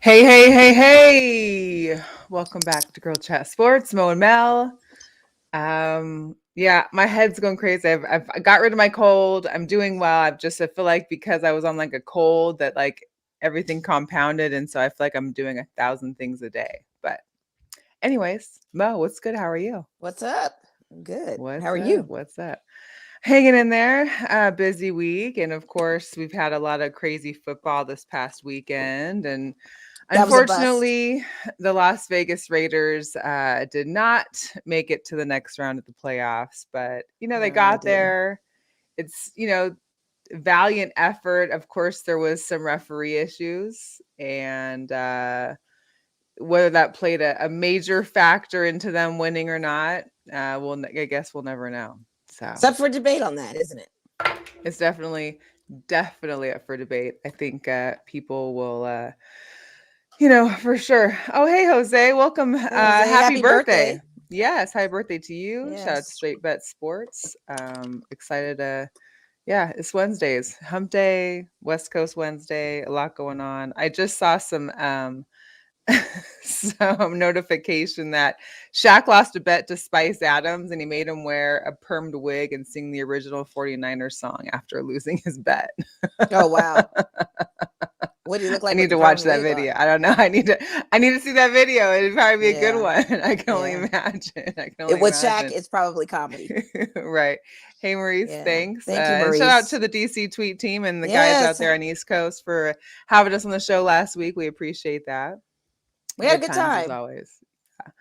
Hey, hey, hey, hey! Welcome back to Girl Chat Sports, Mo and Mel. Yeah, my head's going crazy. I got rid of my cold. I'm doing well. I feel like because I was on like a cold that like everything compounded, and so I feel like I'm doing 1,000 things a day. But anyways, Mo, what's good? How are you? What's up? Good. How What's are up? you? What's up? Hanging in there. Busy week, and of course, we've had a lot of crazy football this past weekend, and That was a bust. unfortunately, the Las Vegas Raiders did not make it to the next round of the playoffs, but they No, they got didn't. there. It's valiant effort. Of course, there was some referee issues, and whether that played a major factor into them winning or not, I guess we'll never know. So It's up for debate on that, isn't it? it's definitely up for debate. I think people will. For sure. Oh, hey, Jose. Welcome. Hey, Jose, Happy happy birthday. birthday. Yes, happy birthday to you. Shout out to Yes. Straight Bet Sports. Excited to, yeah, it's Wednesdays. Hump Day, West Coast Wednesday, a lot going on. I just saw some notification that Shaq lost a bet to Spice Adams and he made him wear a permed wig and sing the original 49ers song after losing his bet. Oh, wow. What do you look I like with need the to watch perm that wig video. on? I don't know. I need to see that video. It'd probably be a good Yeah. one. I can only Yeah. imagine. I can only With Shaq, imagine. it's probably comedy. Right. Hey Maurice, Yeah. thanks. Thank you, And shout out to Maurice. the DC Tweet team and the guys out Yes. there on East Coast for having us on the show last week. We appreciate that. We had a Good good times as time. always. Yeah,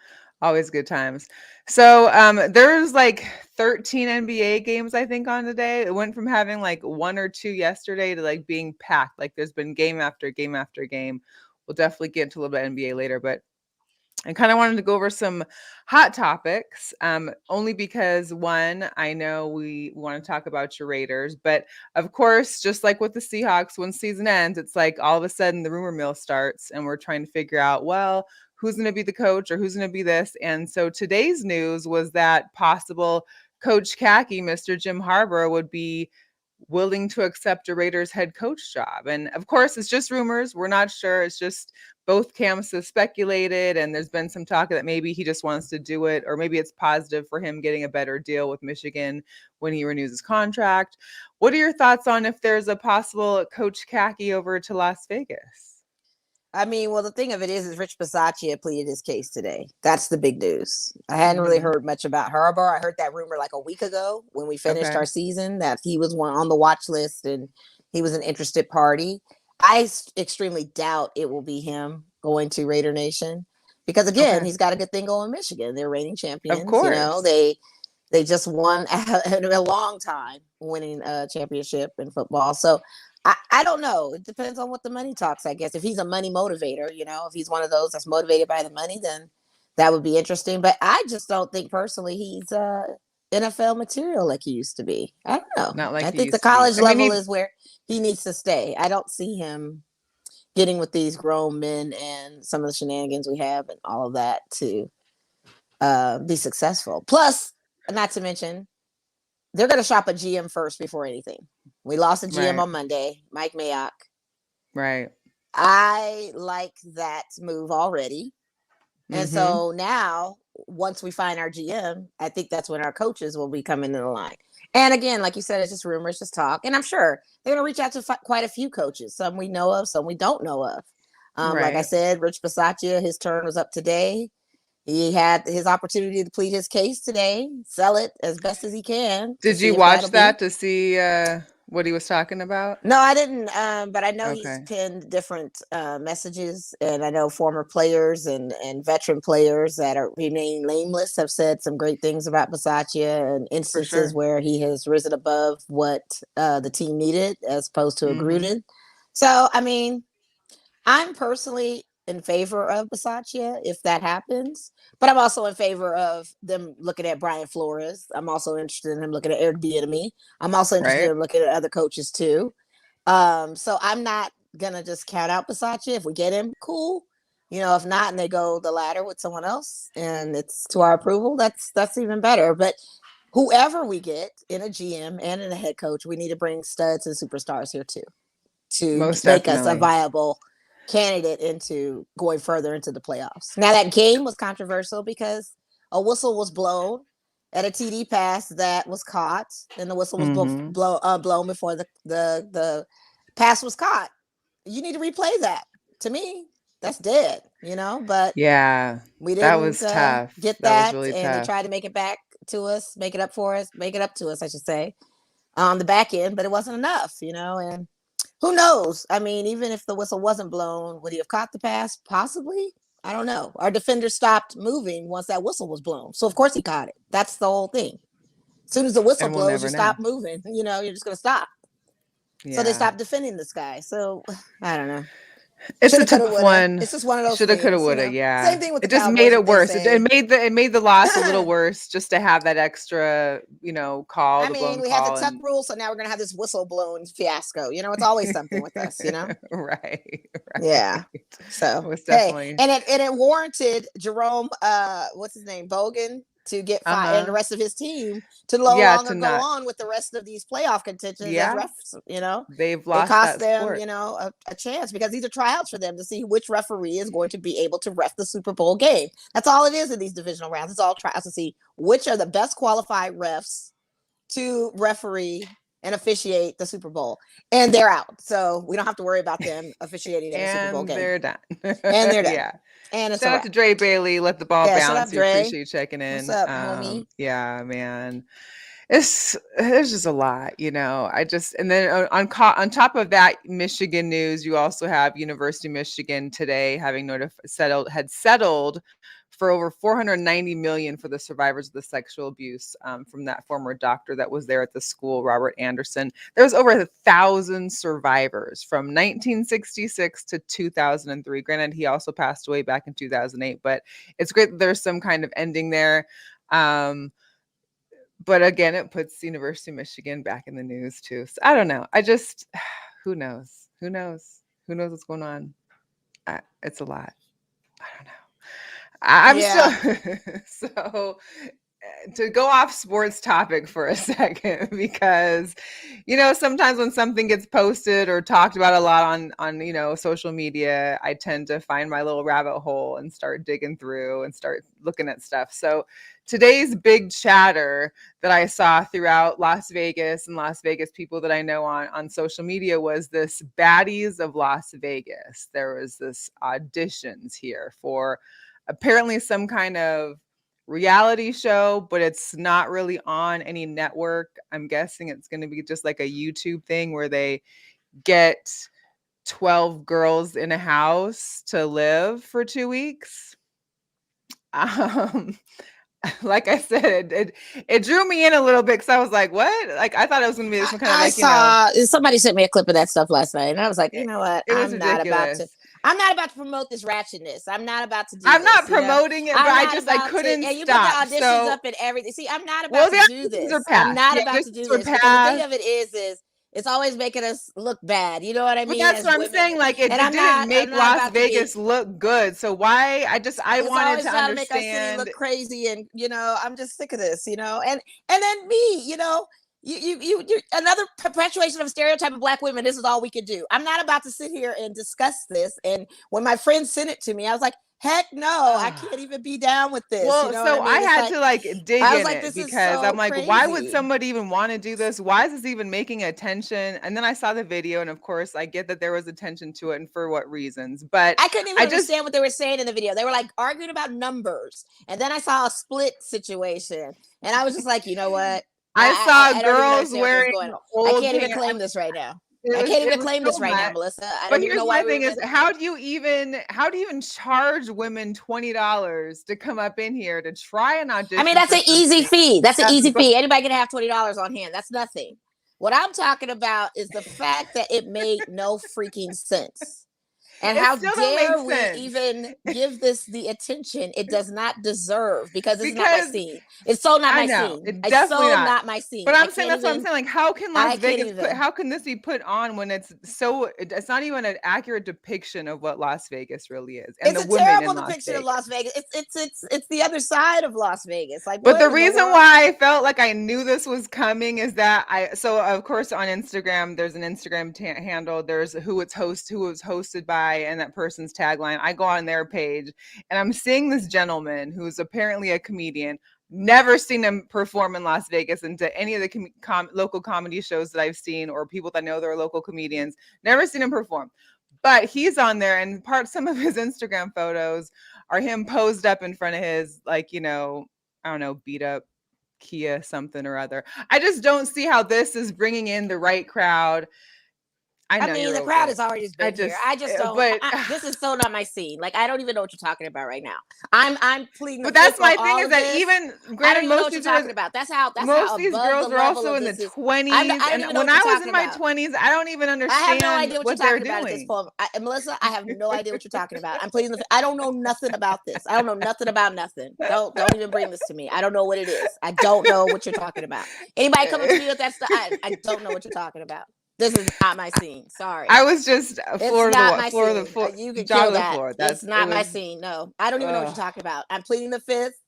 always good times. So there's like 13 NBA games I think on today. It went from having like one or two yesterday to like being packed. Like there's been game after game after game. We'll definitely get into a little bit of NBA later, but I kind of wanted to go over some hot topics, only because one, I know we want to talk about your Raiders, but of course, just like with the Seahawks, when season ends, it's like all of a sudden the rumor mill starts, and we're trying to figure out, well, who's going to be the coach or who's going to be this. And so today's news was that possible Coach Khaki, Mr. Jim Harbaugh, would be willing to accept a Raiders head coach job. And of course, it's just rumors. We're not sure. It's just both camps have speculated, and there's been some talk that maybe he just wants to do it, or maybe it's positive for him getting a better deal with Michigan when he renews his contract. What are your thoughts on if there's a possible Coach Khaki over to Las Vegas? I mean, well, the thing of it is Rich Bisaccia pleaded his case today. That's the big news. I hadn't really Mm-hmm. heard much about Harbaugh. I heard that rumor like a week ago when we finished Okay. our season that he was one on the watch list and he was an interested party. Extremely doubt it will be him going to Raider Nation because again, Okay. he's got a good thing going in Michigan. They're reigning Of champions. course. They just won in a long time winning a championship in football. So I don't know. It depends on what the money talks, I guess. If he's a money motivator, if he's one of those that's motivated by the money, then that would be interesting. But I just don't think personally he's NFL material like he used to be. I don't know. Not like I he think the used to be. college I mean, level is where he needs to stay. I don't see him getting with these grown men and some of the shenanigans we have and all of that to be successful. Plus, not to mention, they're going to shop a GM first before anything. We lost a GM right, on Monday, Mike Mayock. right. I like that move already. And Mm-hmm. so now, once we find our GM, I think that's when our coaches will be coming in the line. And again, like you said, it's just rumors, just talk. And I'm sure they're going to reach out to quite a few coaches. Some we know of, some we don't know of. Like I Right. said, Rich Bisaccia, his turn was up today. He had his opportunity to plead his case today, sell it as best as he can to Did you see if that'll watch be. that to see what he was talking about? No, I didn't. But I know he's Okay. pinned different messages, and I know former players and veteran players that are remain nameless have said some great things about Bisaccia and For instances sure. where he has risen above what the team needed as opposed to Mhm. Gruden. So, I mean, I'm personally in favor of Bisaccia if that happens, but I'm also in favor of them looking at Brian Flores. I'm also interested in him looking at Eric Bieniemy. I'm also interested Right? in looking at other coaches too. So I'm not gonna just count out Bisaccia. If we get him, cool. If not, and they go the ladder with someone else, and it's to our approval, that's even better. But whoever we get in a GM and in a head coach, we need to bring studs and superstars here too to Most make us a definitely. viable candidate into going further into the playoffs. Now that game was controversial because a whistle was blown at a TD pass that was caught, and the whistle was blown before the pass was caught. You need to replay that. To me, that's dead, but Yeah, we that didn't was tough. get That was that, really and they tough. tried to make it back to us, make it up to us, I should say, on the back end, but it wasn't enough, and who knows? I mean, even if the whistle wasn't blown, would he have caught the pass? Possibly. I don't know. Our defender stopped moving once that whistle was blown. So, of course, he caught it. That's the whole thing. As soon as the whistle And we'll blows, never you know. stop moving. You're just going to stop. Yeah. So they stopped defending this guy. So, I don't know. It's Shoulda, a tough coulda, one. It's just one of those Shoulda, things. coulda, woulda. Yeah. Same thing with the It just Cowboys, made it what they worse. say. It made the loss a little worse just to have that extra, call. I mean, we had the tuck rule, so now we're gonna have this whistle blown fiasco. It's always something with us. Right. Yeah. So Most definitely. hey, and it warranted Jerome, what's his name, Bogan, to get fired, and the rest of his team to no longer go on with the rest of these playoff contentions as refs. They've lost. It cost that them, sport. a chance, because these are tryouts for them to see which referee is going to be able to ref the Super Bowl game. That's all it is in these divisional rounds. It's all tryouts to see which are the best qualified refs to referee and officiate the Super Bowl, and they're out, so we don't have to worry about them officiating the Super Bowl game. They're done. And they're done. Yeah. And it's shout out to Dre Bailey. Let the ball bounce. Shout out, We Dre. appreciate you checking in. What's up, homie? Yeah, man. There's just a lot, and then on top of that Michigan news, you also have University of Michigan today having settled for over $490 million for the survivors of the sexual abuse from that former doctor that was there at the school, Robert Anderson. There was over 1,000 survivors from 1966 to 2003. Granted, he also passed away back in 2008, but it's great that there's some kind of ending there. But again, it puts University of Michigan back in the news too. So I don't know. Who knows? Who knows what's going on? It's a lot. I don't know. I'm still so to go off sports topic for a second, because sometimes when something gets posted or talked about a lot on social media, I tend to find my little rabbit hole and start digging through and start looking at stuff. So today's big chatter that I saw throughout Las Vegas and Las Vegas people that I know on social media was this Baddies of Las Vegas. There was this auditions here for apparently some kind of reality show, but it's not really on any network. I'm guessing it's going to be just like a YouTube thing where they get 12 girls in a house to live for 2 weeks. Like I said, it drew me in a little bit because I was like, what? Like, I thought it was going to be some kind of somebody sent me a clip of that stuff last night, and I was like, you know what? I'm not about to promote this ratchetness. I'm not about to do I'm not promoting it, but I couldn't and you stop. Put the auditions up and everything. See, I'm not about to do this. I'm not about to do this. Because the thing of it is it's always making us look bad. You know what I mean? Well, that's what I'm saying. Like, it didn't make Las Vegas look good. So why? I wanted to understand. Make our city look crazy, and I'm just sick of this. And then me, you another perpetuation of stereotype of Black women. This is all we could do. I'm not about to sit here and discuss this. And when my friend sent it to me, I was like, heck no, I can't even be down with this. Well, so I had to dig in it because I'm like, crazy. Why would somebody even want to do this? Why is this even making attention? And then I saw the video, and of course I get that there was attention to it and for what reasons, but I couldn't even understand what they were saying in the video. They were like arguing about numbers. And then I saw a split situation, and I was just like, you know what? I saw girls wearing I can't even claim this right now. I can't even claim this right now, Melissa. But here's my thing is, how do you even charge women $20 to come up in here to try an audition? I mean, that's an easy fee. That's an easy fee. Anybody can have $20 on hand. That's nothing. What I'm talking about is the fact that it made no freaking sense. And how dare we even give this the attention it does not deserve, because it's not my scene. It's so not my scene. It's so not my scene. But I'm saying that's what I'm saying. Like, how can Las Vegas how can this be put on when it's not even an accurate depiction of what Las Vegas really is? And it's a terrible depiction of Las Vegas. It's the other side of Las Vegas. Like, but the reason why I felt like I knew this was coming is that so of course on Instagram there's an Instagram handle. There's who was hosted by. guy and that person's tagline, I go on their page and I'm seeing this gentleman who's apparently a comedian. Never seen him perform in Las Vegas into any of the local comedy shows that I've seen, or people that know they're local comedians. Never seen him perform. But he's on there, and some of his Instagram photos are him posed up in front of his, like, I don't know, beat up Kia something or other. I just don't see how this is bringing in the right crowd. I mean, the crowd has already been here. I just don't. But this is so not my scene. Like, I don't even know what you're talking about right now. I'm pleading. But that's my thing is that even granted, most of what you're talking about. That's how most of these girls are also in the 20s. And when I was in my 20s, I don't even understand. I have no idea what you're talking about at this point. Melissa, I have no idea what you're talking about. I'm pleading. I don't know nothing about this. I don't know nothing about nothing. Don't even bring this to me. I don't know what it is. I don't know what you're talking about. Anybody coming to me with that stuff? I don't know what you're talking about. This is not my scene. Sorry. I was just floor of the floor. You can kill that. That's not my scene. No, I don't even know what you're talking about. I'm pleading the fifth.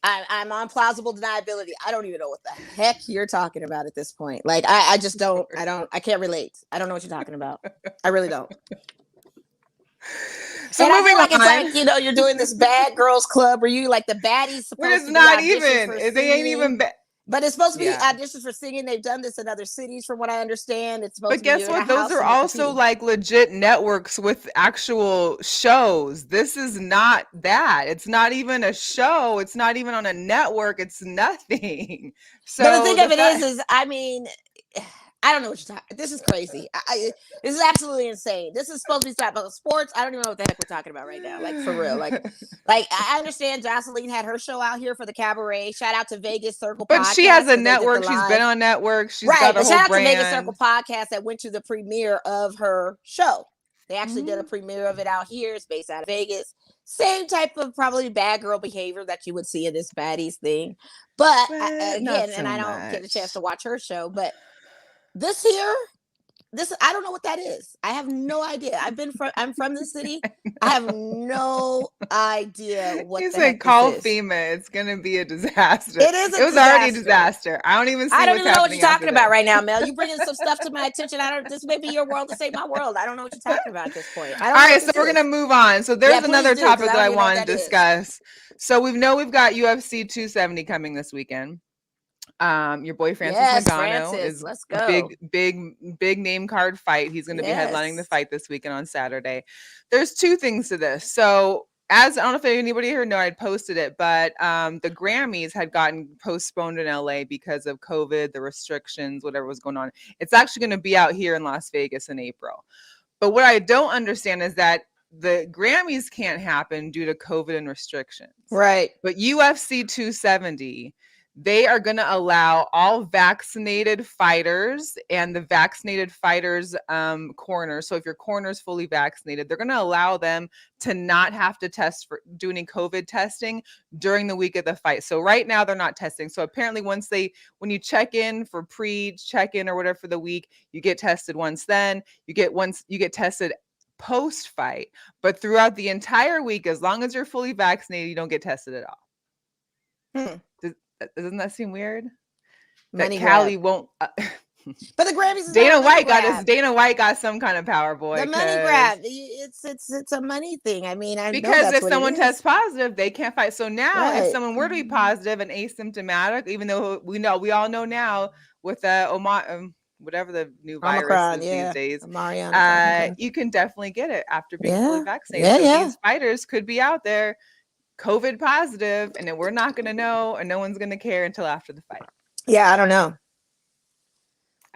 I'm on plausible deniability. I don't even know what the heck you're talking about at this point. Like, I just don't. I can't relate. I don't know what you're talking about. I really don't. So and moving I feel like on. It's like, you're doing this bad girls club where you like the baddies supposed but it's to not even. They ain't even bad. But it's supposed to be auditions for singing. They've done this in other cities, from what I understand. It's supposed to be. But guess what? Those are also like legit networks with actual shows. This is not that. It's not even a show. It's not even on a network. It's nothing. So but the thing of it is, I mean, I don't know what you're talking. This is crazy. This is absolutely insane. This is supposed to be about sports. I don't even know what the heck we're talking about right now. Like, for real. Like I understand Jocelyn had her show out here for the cabaret. Shout out to Vegas Circle Podcast. But she has a network. She's been on networks. She's got a whole shout out brand. To Vegas Circle Podcast that went to the premiere of her show. They actually did a premiere of it out here. It's based out of Vegas. Same type of probably bad girl behavior that you would see in this baddies thing. But again, and I don't get a chance to watch her show, but this I don't know what that is. I have no idea. I'm from the city. I have no idea what you said. Call FEMA. It's gonna be a disaster. It is. It was already a disaster. I don't even know what you're talking about right now, Mel. You bringing some stuff to my attention. This may be your world to save my world. I don't know what you're talking about at this point. All right, so we're gonna move on. So there's another topic that I want to discuss. So we've got UFC 270 coming this weekend. Your boy Francis Ngannou is a big name card fight. He's going to be headlining the fight this weekend on Saturday. There's two things to this. So I don't know if anybody here know, I'd posted it, but the Grammys had gotten postponed in LA because of COVID, the restrictions, whatever was going on. It's actually going to be out here in Las Vegas in April. But what I don't understand is that the Grammys can't happen due to COVID and restrictions. Right. But UFC 270, they are going to allow all vaccinated fighters and the vaccinated fighters corner. So if your corner is fully vaccinated, they're going to allow them to not have to do any COVID testing during the week of the fight. So right now they're not testing. So apparently when you check in for check-in or whatever for the week, you get tested once. Then you get tested post-fight. But throughout the entire week, as long as you're fully vaccinated, you don't get tested at all. Doesn't that seem weird? Money that Callie won't. But the Grammys. Dana White got some kind of power, boy. The money grab. It's a money thing. I mean, because if someone tests positive, they can't fight. So now, if someone were to be positive and asymptomatic, even though we all know now with whatever the new virus is these days, you can definitely get it after being fully vaccinated. These fighters could be out there COVID positive, and then we're not going to know, and no one's going to care until after the fight. Yeah, I don't know.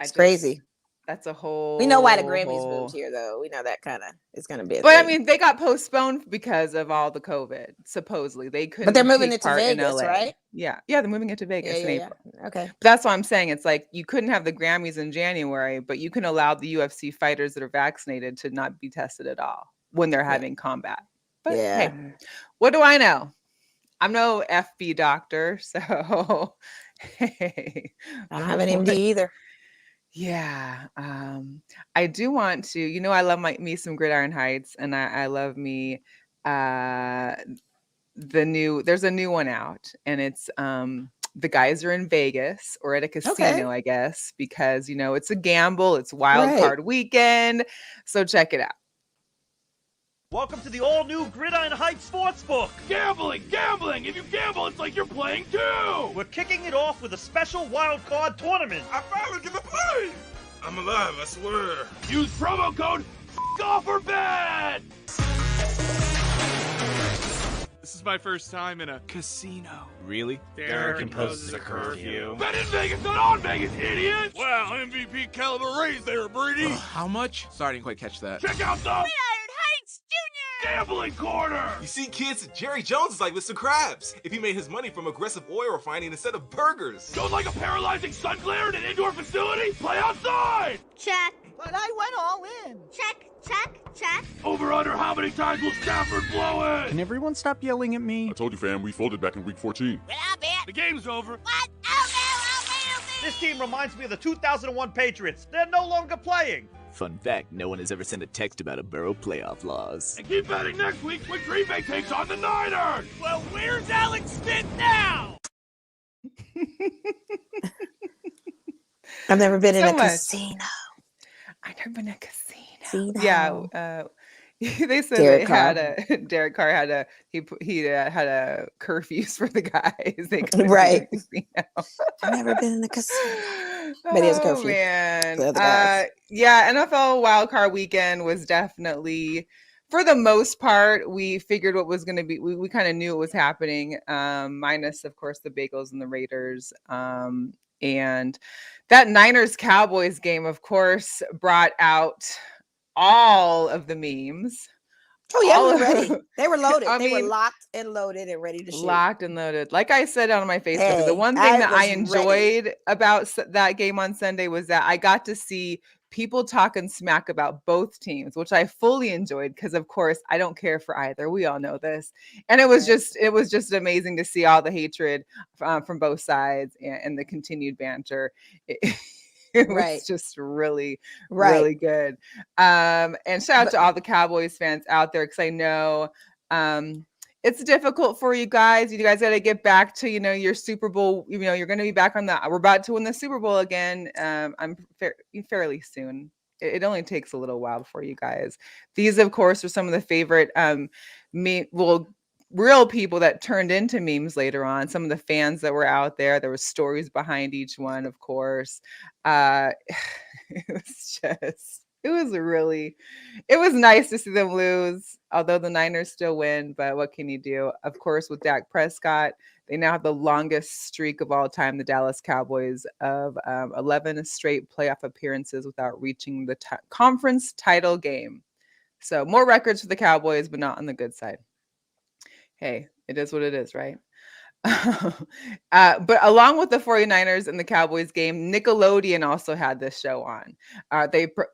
It's crazy. That's a whole. We know why the Grammys moved here, though. We know that kind of is going to be. But I mean, they got postponed because of all the COVID. Supposedly, they couldn't. But they're moving it to Vegas, right? Yeah, they're moving it to Vegas in April. Yeah. Okay. But that's what I'm saying. It's like you couldn't have the Grammys in January, but you can allow the UFC fighters that are vaccinated to not be tested at all when they're having combat. But hey, what do I know? I'm no FB doctor, so hey. I don't have an MD either. Yeah. I do want to, I love me some Gridiron Heights, and I love me there's a new one out, and it's the guys are in Vegas or at a casino, I guess, because it's a gamble, it's wild card weekend. So check it out. Welcome to the all-new Gridiron Heights Sportsbook. Gambling! If you gamble, it's like you're playing too! We're kicking it off with a special wild card tournament. I finally get to play! I'm alive, I swear. Use promo code OFFERBET! This is my first time in a casino. Really? Derek imposes a curfew. Bet in Vegas, not on Vegas, idiot! Wow, MVP caliber raise there, Brady! How much? Sorry, I didn't quite catch that. Check out the Iron Heights Jr. Gambling Corner! You see, kids, Jerry Jones is like Mr. Krabs. If he made his money from aggressive oil refining instead of burgers. Don't like a paralyzing sun glare in an indoor facility? Play outside! Check. But I went all in. Check. Over under how many times will Stafford blow it? Can everyone stop yelling at me? I told you, fam, we folded back in week 14. The game's over. What? Oh, no. This team reminds me of the 2001 Patriots. They're no longer playing. Fun fact, no one has ever sent a text about a Burrow playoff loss. And keep betting next week when Green Bay takes on the Niners. Well, where's Alex Smith now? I've never been in So a much. casino. I've never been in a casino. Casino. Yeah, they said Derek Derek Carr had a had a curfews for the guys. They couldn't Right. do the casino. I've never been in a casino. But he has a Oh curfew. man, for the other guys. yeah, NFL wildcard weekend was definitely, for the most part, we figured what was going to be. We kind of knew it was happening, minus of course the Bagels and the Raiders, and that Niners Cowboys game, of course, brought out all of the memes. Oh yeah, all we of- were ready. They were loaded. I They were mean, locked and loaded and ready to shoot. Locked and loaded. Like I said on my Facebook, Hey, the one thing I that I was ready. enjoyed about that game on Sunday was that I got to see people talking smack about both teams, which I fully enjoyed because, of course, I don't care for either. We all know this, and it was just amazing to see all the hatred from both sides and the continued banter. It was Right. just really, Right. really good. And shout out to all the Cowboys fans out there, because I know it's difficult for you guys. You guys got to get back to, your Super Bowl. You're going to be back on we're about to win the Super Bowl again. I'm fairly soon. It only takes a little while before you guys. These, of course, are some of the favorite real people that turned into memes later on. Some of the fans that were out there. There were stories behind each one, of course. It was nice to see them lose, although the Niners still win. But what can you do? Of course, with Dak Prescott, they now have the longest streak of all time, the Dallas Cowboys, of 11 straight playoff appearances without reaching the conference title game. So more records for the Cowboys, but not on the good side. Hey, it is what it is, right? But along with the 49ers and the Cowboys game, Nickelodeon also had this show on.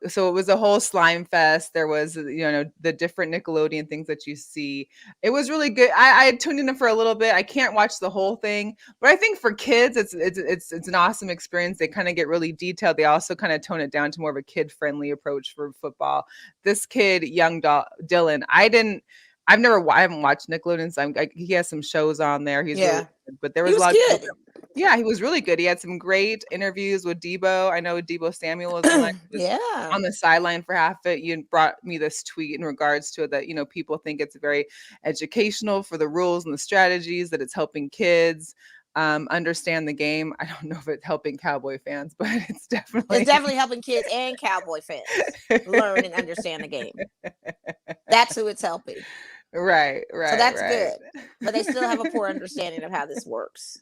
So it was a whole slime fest. There was, the different Nickelodeon things that you see. It was really good. I tuned in for a little bit. I can't watch the whole thing, but I think for kids, it's an awesome experience. They kind of get really detailed. They also kind of tone it down to more of a kid-friendly approach for football. This kid, young Dylan, I haven't watched Nickelodeon, so he has some shows on there. He's really good, but there was a lot good. Yeah, he was really good. He had some great interviews with Debo. I know Debo Samuel was on the sideline for half it. You brought me this tweet in regards to it that, people think it's very educational for the rules and the strategies, that it's helping kids understand the game. I don't know if it's helping Cowboy fans, but it's definitely helping kids and Cowboy fans learn and understand the game. That's who it's helping. Right. So that's good. But they still have a poor understanding of how this works.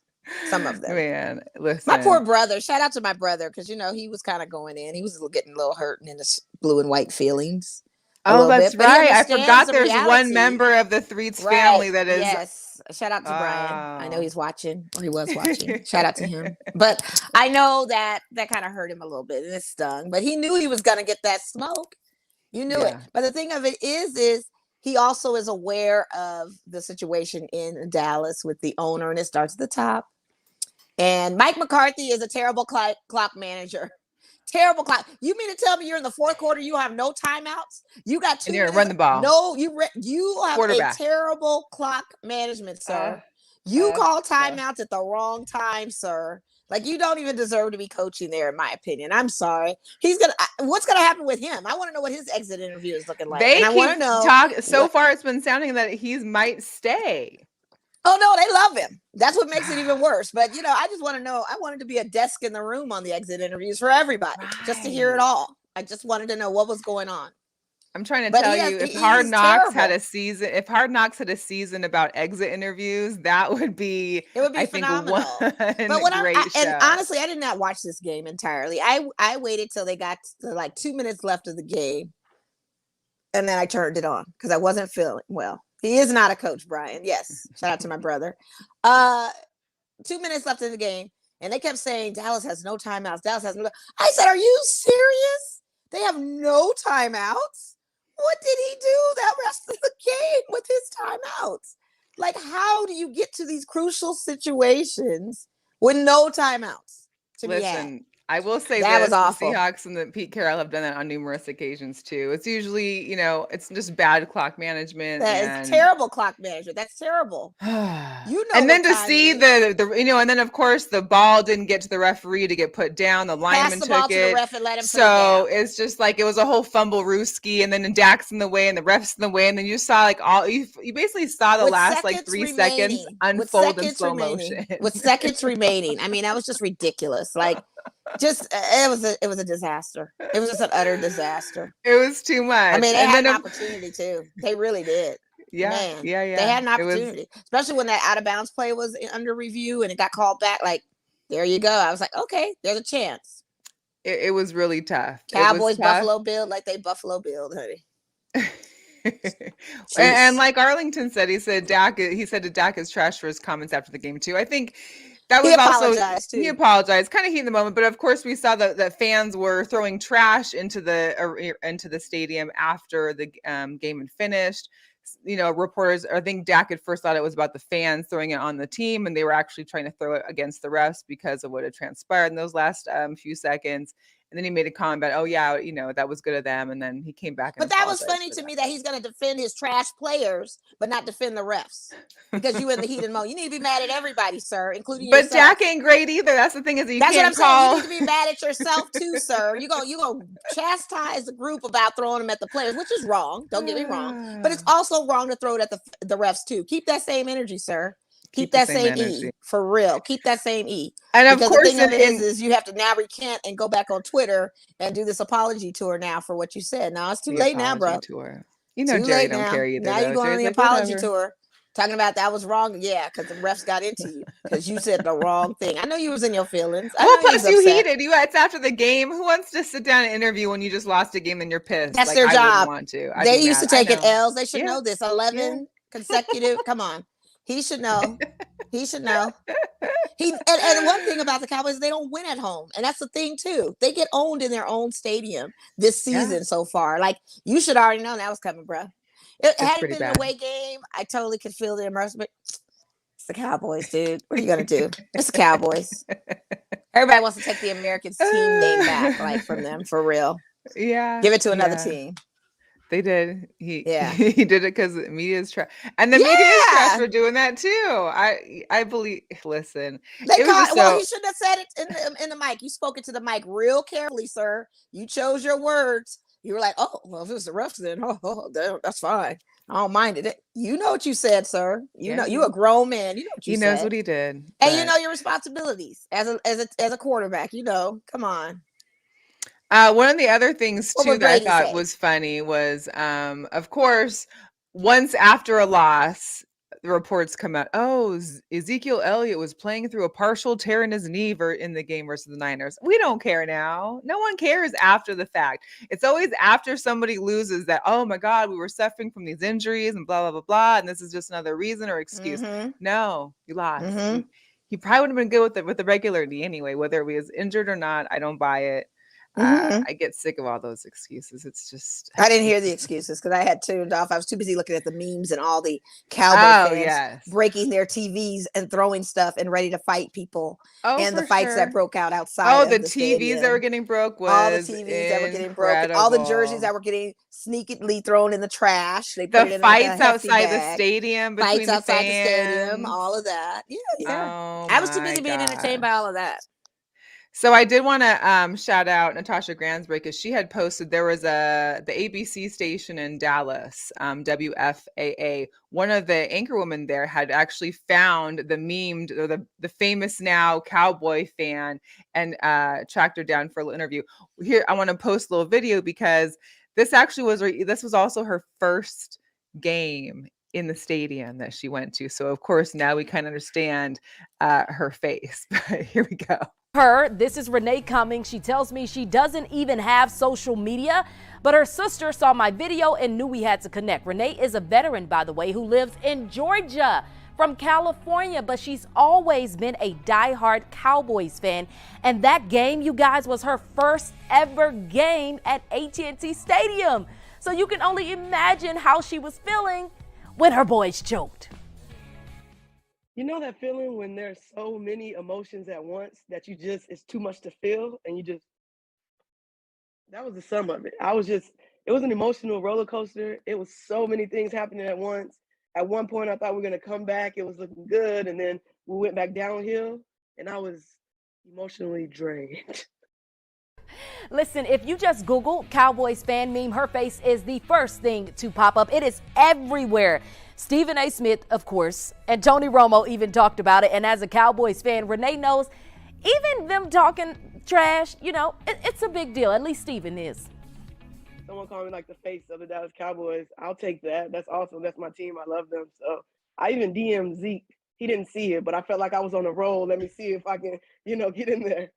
Some of them. Man, listen. My poor brother. Shout out to my brother, because he was kind of going in. He was getting a little hurt in his blue and white feelings. Oh, that's bit, right. I understands forgot the there's reality. one member of the Threets family that is. Yes. Shout out to Brian. I know he's watching, or he was watching. Shout out to him. But I know that kind of hurt him a little bit, and it stung. But he knew he was going to get that smoke. You knew it. But the thing of it is he also is aware of the situation in Dallas with the owner, and it starts at the top. And Mike McCarthy is a terrible clock manager. Terrible clock. You mean to tell me you're in the fourth quarter, you have no timeouts? You got 2 minutes. Run the ball. No, you have a terrible clock management, sir. You call timeouts at the wrong time, sir. Like, you don't even deserve to be coaching there, in my opinion. I'm sorry. What's gonna happen with him? I want to know what his exit interview is looking like. They and I want to keep know. so far it's been sounding that he might stay. Oh no, they love him. That's what makes it even worse. But I just want to know. I wanted to be a desk in the room on the exit interviews for everybody, just to hear it all. I just wanted to know what was going on. I'm trying to tell you, if Hard Knocks had a season about exit interviews, that would be, it would be I phenomenal. Think, but and honestly, I did not watch this game entirely. I waited till they got to like 2 minutes left of the game, and then I turned it on because I wasn't feeling well. He is not a coach, Brian. Yes, shout out to my brother. 2 minutes left in the game, and they kept saying Dallas has no timeouts. Dallas has no. I said, "Are you serious? They have no timeouts." What did he do that rest of the game with his timeouts? Like, how do you get to these crucial situations with no timeouts? Listen, I will say that was the awful. Seahawks and the Pete Carroll have done that on numerous occasions too. It's usually, it's just bad clock management. That is terrible clock management. That's terrible. And then to see and then of course the ball didn't get to the referee to get put down. The lineman took it. To the ref and let him so put it down. It's just like it was a whole fumble rooski, and then Dak's in the way and the ref's in the way, and then you saw you basically saw the last like 3 seconds unfold in slow motion with seconds remaining. I mean, that was just ridiculous. Like. It was a disaster. It was just an utter disaster. It was too much. I mean, they had an opportunity too. They really did. Yeah, man. Yeah. They had an opportunity, especially when that out of bounds play was under review and it got called back. Like, there you go. I was like, okay, there's a chance. It was really tough. Cowboys Buffalo Bill like they Buffalo Bill, honey. and like Arlington said, he said to Dak is trash for his comments after the game too. I think. That was he apologized, kind of heat in the moment, but of course we saw that fans were throwing trash into the stadium after the game had finished. Reporters, I think Dak at first thought it was about the fans throwing it on the team, and they were actually trying to throw it against the refs because of what had transpired in those last few seconds. And then he made a comment about, oh yeah, that was good of them. And then he came back. But that was funny to me that he's going to defend his trash players, but not defend the refs because you in the heat and moment. You need to be mad at everybody, sir, including yourself. But Dak ain't great either. That's the thing is that's what I'm saying. You need to be mad at yourself too, sir. You go chastise the group about throwing them at the players, which is wrong. Don't get me wrong. But it's also wrong to throw it at the refs too. Keep that same energy, sir. Keep that same energy. For real. Keep that same E. And of course, the thing is you have to now recant and go back on Twitter and do this apology tour now for what you said. Now it's too late now, bro. Tour. Jerry don't care either. Now you're going on the apology tour, talking about that was wrong. Yeah, because the refs got into you because you said the wrong thing. I know you was in your feelings. Well, plus you heated. It's after the game. Who wants to sit down and interview when you just lost a game and you're pissed? That's their job. Want to. They used to take it L's. They should know this. 11 consecutive. Come on. He should know. He should know. And one thing about the Cowboys, they don't win at home. And that's the thing, too. They get owned in their own stadium this season so far. Like, you should already know that was coming, bro. Had it been an away game, I totally could feel the immersion. It's the Cowboys, dude. What are you going to do? It's the Cowboys. Everybody wants to take the Americans team name back, like, from them, for real. Yeah. Give it to another team. They did. He did it because media is trash, and the media is trash for doing that too. I believe. Listen, he shouldn't have said it in the mic. You spoke it to the mic real carefully, sir. You chose your words. You were like, "Oh, well, if it was the refs, then that's fine. I don't mind it." You know what you said, sir. You know you a grown man. You know what you said. He knows what he did, and you know your responsibilities as a quarterback. Come on. One of the other things too that I thought was funny was, of course, once after a loss, the reports come out. Oh, Ezekiel Elliott was playing through a partial tear in his knee in the game versus the Niners. We don't care now. No one cares after the fact. It's always after somebody loses that, oh my God, we were suffering from these injuries and blah, blah, blah, blah. And this is just another reason or excuse. Mm-hmm. No, you lost. Mm-hmm. He probably would have been good with the regular knee anyway, whether he was injured or not. I don't buy it. I get sick of all those excuses. It's just I didn't hear the excuses because I had tuned off. I was too busy looking at the memes and all the Cowboy fans breaking their TVs and throwing stuff and ready to fight people. And the fights that broke out outside. Oh, the TVs that were getting broke was all the TVs that were getting broken. All the jerseys that were getting sneakily thrown in the trash. They put the fights outside the stadium between fights outside the stadium. All of that. Yeah. Oh, I was too busy being entertained by all of that. So I did want to shout out Natasha Gransberg because she had posted there was the ABC station in Dallas, WFAA. One of the anchorwomen there had actually found the memed or the famous now Cowboy fan and tracked her down for a little interview. Here I want to post a little video because this was also her first game in the stadium that she went to. So of course now we kind of understand her face. But here we go. This is Renee Cummings. She tells me she doesn't even have social media, but her sister saw my video and knew we had to connect. Renee is a veteran, by the way, who lives in Georgia from California, but she's always been a diehard Cowboys fan. And that game, you guys, was her first ever game at AT&T Stadium. So you can only imagine how she was feeling when her boys choked. You know that feeling when there's so many emotions at once that it's too much to feel and that was the sum of it. It was an emotional roller coaster. It was so many things happening at once. At one point, I thought we were going to come back. It was looking good. And then we went back downhill and I was emotionally drained. Listen, if you just Google Cowboys fan meme, her face is the first thing to pop up. It is everywhere. Stephen A. Smith, of course, and Tony Romo even talked about it. And as a Cowboys fan, Renee knows even them talking trash, it's a big deal. At least Stephen is. Someone called me like the face of the Dallas Cowboys. I'll take that. That's awesome. That's my team. I love them. So I even DM'd Zeke. He didn't see it, but I felt like I was on a roll. Let me see if I can, get in there.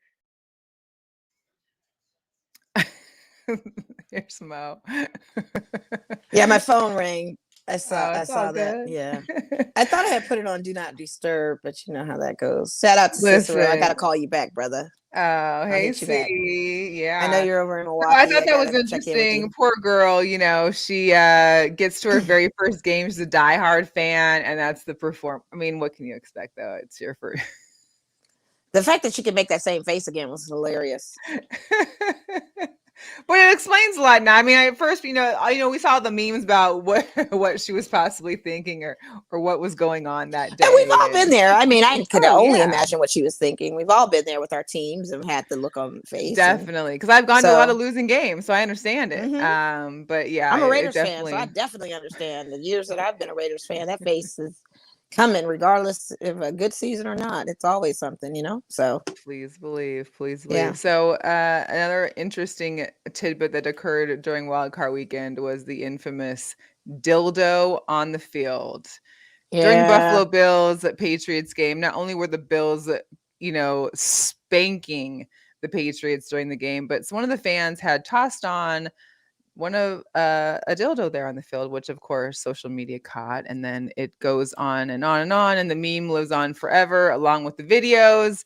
Here's Mo. Yeah, my phone rang. I saw that. Good. Yeah. I thought I had put it on Do Not Disturb, but you know how that goes. Shout out to Cicero. I got to call you back, brother. Oh, hey, C. Yeah. I know you're over in Milwaukee. I thought that was interesting. Poor girl, she gets to her very first game. She's a diehard fan, and that's the perform. I mean, what can you expect, though? It's your first. The fact that she could make that same face again was hilarious. But it explains a lot now. I mean, at first, we saw the memes about what she was possibly thinking or what was going on that day. And we've all been there. I mean, I could only imagine what she was thinking. We've all been there with our teams and had the look on the face. Definitely, because I've gone to a lot of losing games, so I understand it. Mm-hmm. But yeah, I'm a Raiders fan, so I definitely understand. The years that I've been a Raiders fan, that face is coming regardless of a good season or not. It's always something, so please believe. Yeah. So another interesting tidbit that occurred during Wild Card weekend was the infamous dildo on the field. During Buffalo Bills Patriots game. Not only were the Bills spanking the Patriots during the game, but one of the fans had tossed on one of a dildo there on the field, which of course social media caught, and then it goes on and on and on, and the meme lives on forever along with the videos.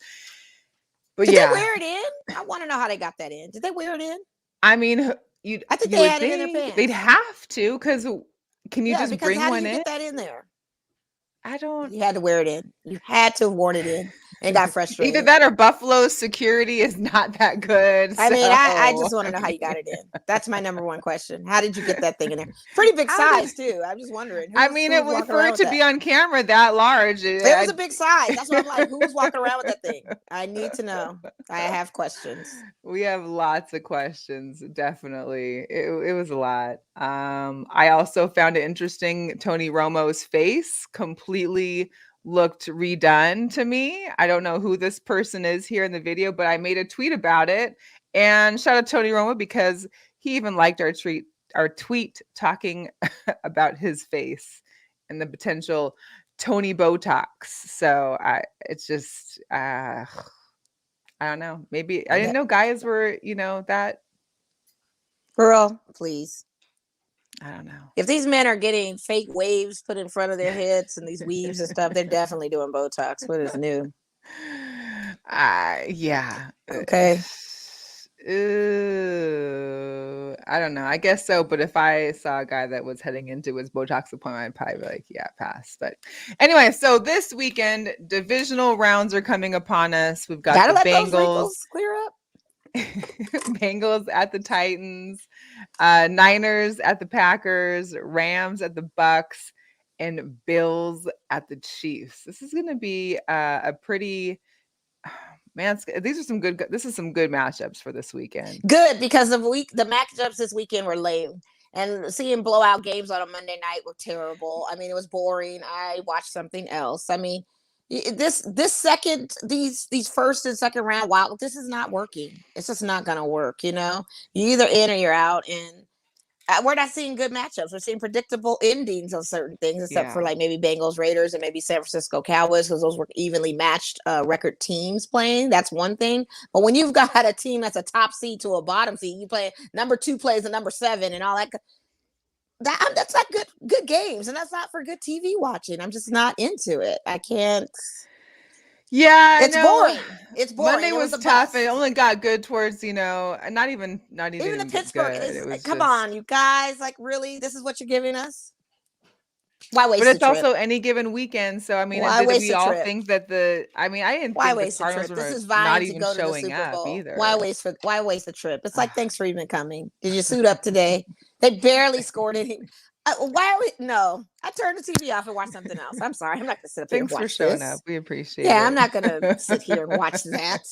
But did they wear it in? I want to know how they got that in. Did they wear it in? I mean, I think they had it in their pants. They'd have to, because can you just bring one in? Get that in there? You had to wear it in. You had to have worn it in and got frustrated. Either that or Buffalo's security is not that good. I mean, I just want to know how you got it in. That's my number one question. How did you get that thing in there? Pretty big size too. I'm just wondering. For it to be on camera that large. It was a big size. That's why I'm like, who's walking around with that thing? I need to know. I have questions. We have lots of questions. Definitely. It was a lot. I also found it interesting. Tony Romo's face completely looked redone to me. I don't know who this person is here in the video, but I made a tweet about it. And shout out Tony Romo because he even liked our tweet talking about his face and the potential Tony Botox. So it's just I don't know. Maybe I didn't know guys were, that. Girl, please. I don't know. If these men are getting fake waves put in front of their heads and these weaves and stuff, they're definitely doing Botox. What is new? Yeah. Okay. I don't know. I guess so. But if I saw a guy that was heading into his Botox appointment, I'd probably be like, yeah, pass. But anyway, so this weekend, divisional rounds are coming upon us. We've got the Bengals clear up. Bengals at the Titans, Niners at the Packers, Rams at the Bucks, and Bills at the Chiefs. This is going to be a pretty Man, these are some good. This is some good matchups for this weekend. Good, because the matchups this weekend were lame. And seeing blowout games on a Monday night were terrible. I mean, it was boring. I watched something else. I mean, these first and second round, wow, this is not working. It's just not going to work. You either in or you're out. And we're not seeing good matchups. We're seeing predictable endings on certain things, except for like maybe Bengals, Raiders, and maybe San Francisco Cowboys, because those were evenly matched record teams playing. That's one thing. But when you've got a team that's a top seed to a bottom seed, you play number 2 plays a number 7 and all that. That's not good games, and that's not for good TV watching. I'm just not into it. I can't. Yeah, it's boring. It's boring. Monday was tough. It only got good towards, not even the Pittsburgh. It Come on, you guys! Like, really, this is what you're giving us? Why waste? But it's also any given weekend. So I mean, did we all think that I didn't think the Cardinals were not even showing up either. Why waste the trip? It's like, thanks for even coming. Did you suit up today? They barely scored any. No, I turned the TV off and watched something else. I'm sorry. I'm not going to sit up here and watch Thanks for showing this. up. We appreciate it. Yeah, I'm not going to sit here and watch that.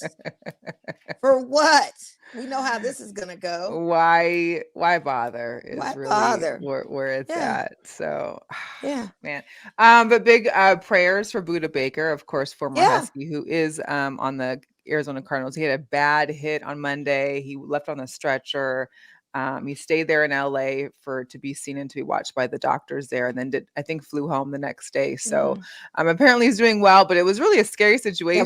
For what? We know how this is going to go. Why bother? Why bother? Where it's at. So, yeah, man. But big prayers for Budda Baker, of course, former Husky, who is on the Arizona Cardinals. He had a bad hit on Monday. He left on the stretcher. He stayed there in LA to be seen and to be watched by the doctors there, and then flew home the next day. So apparently he's doing well, but it was really a scary situation.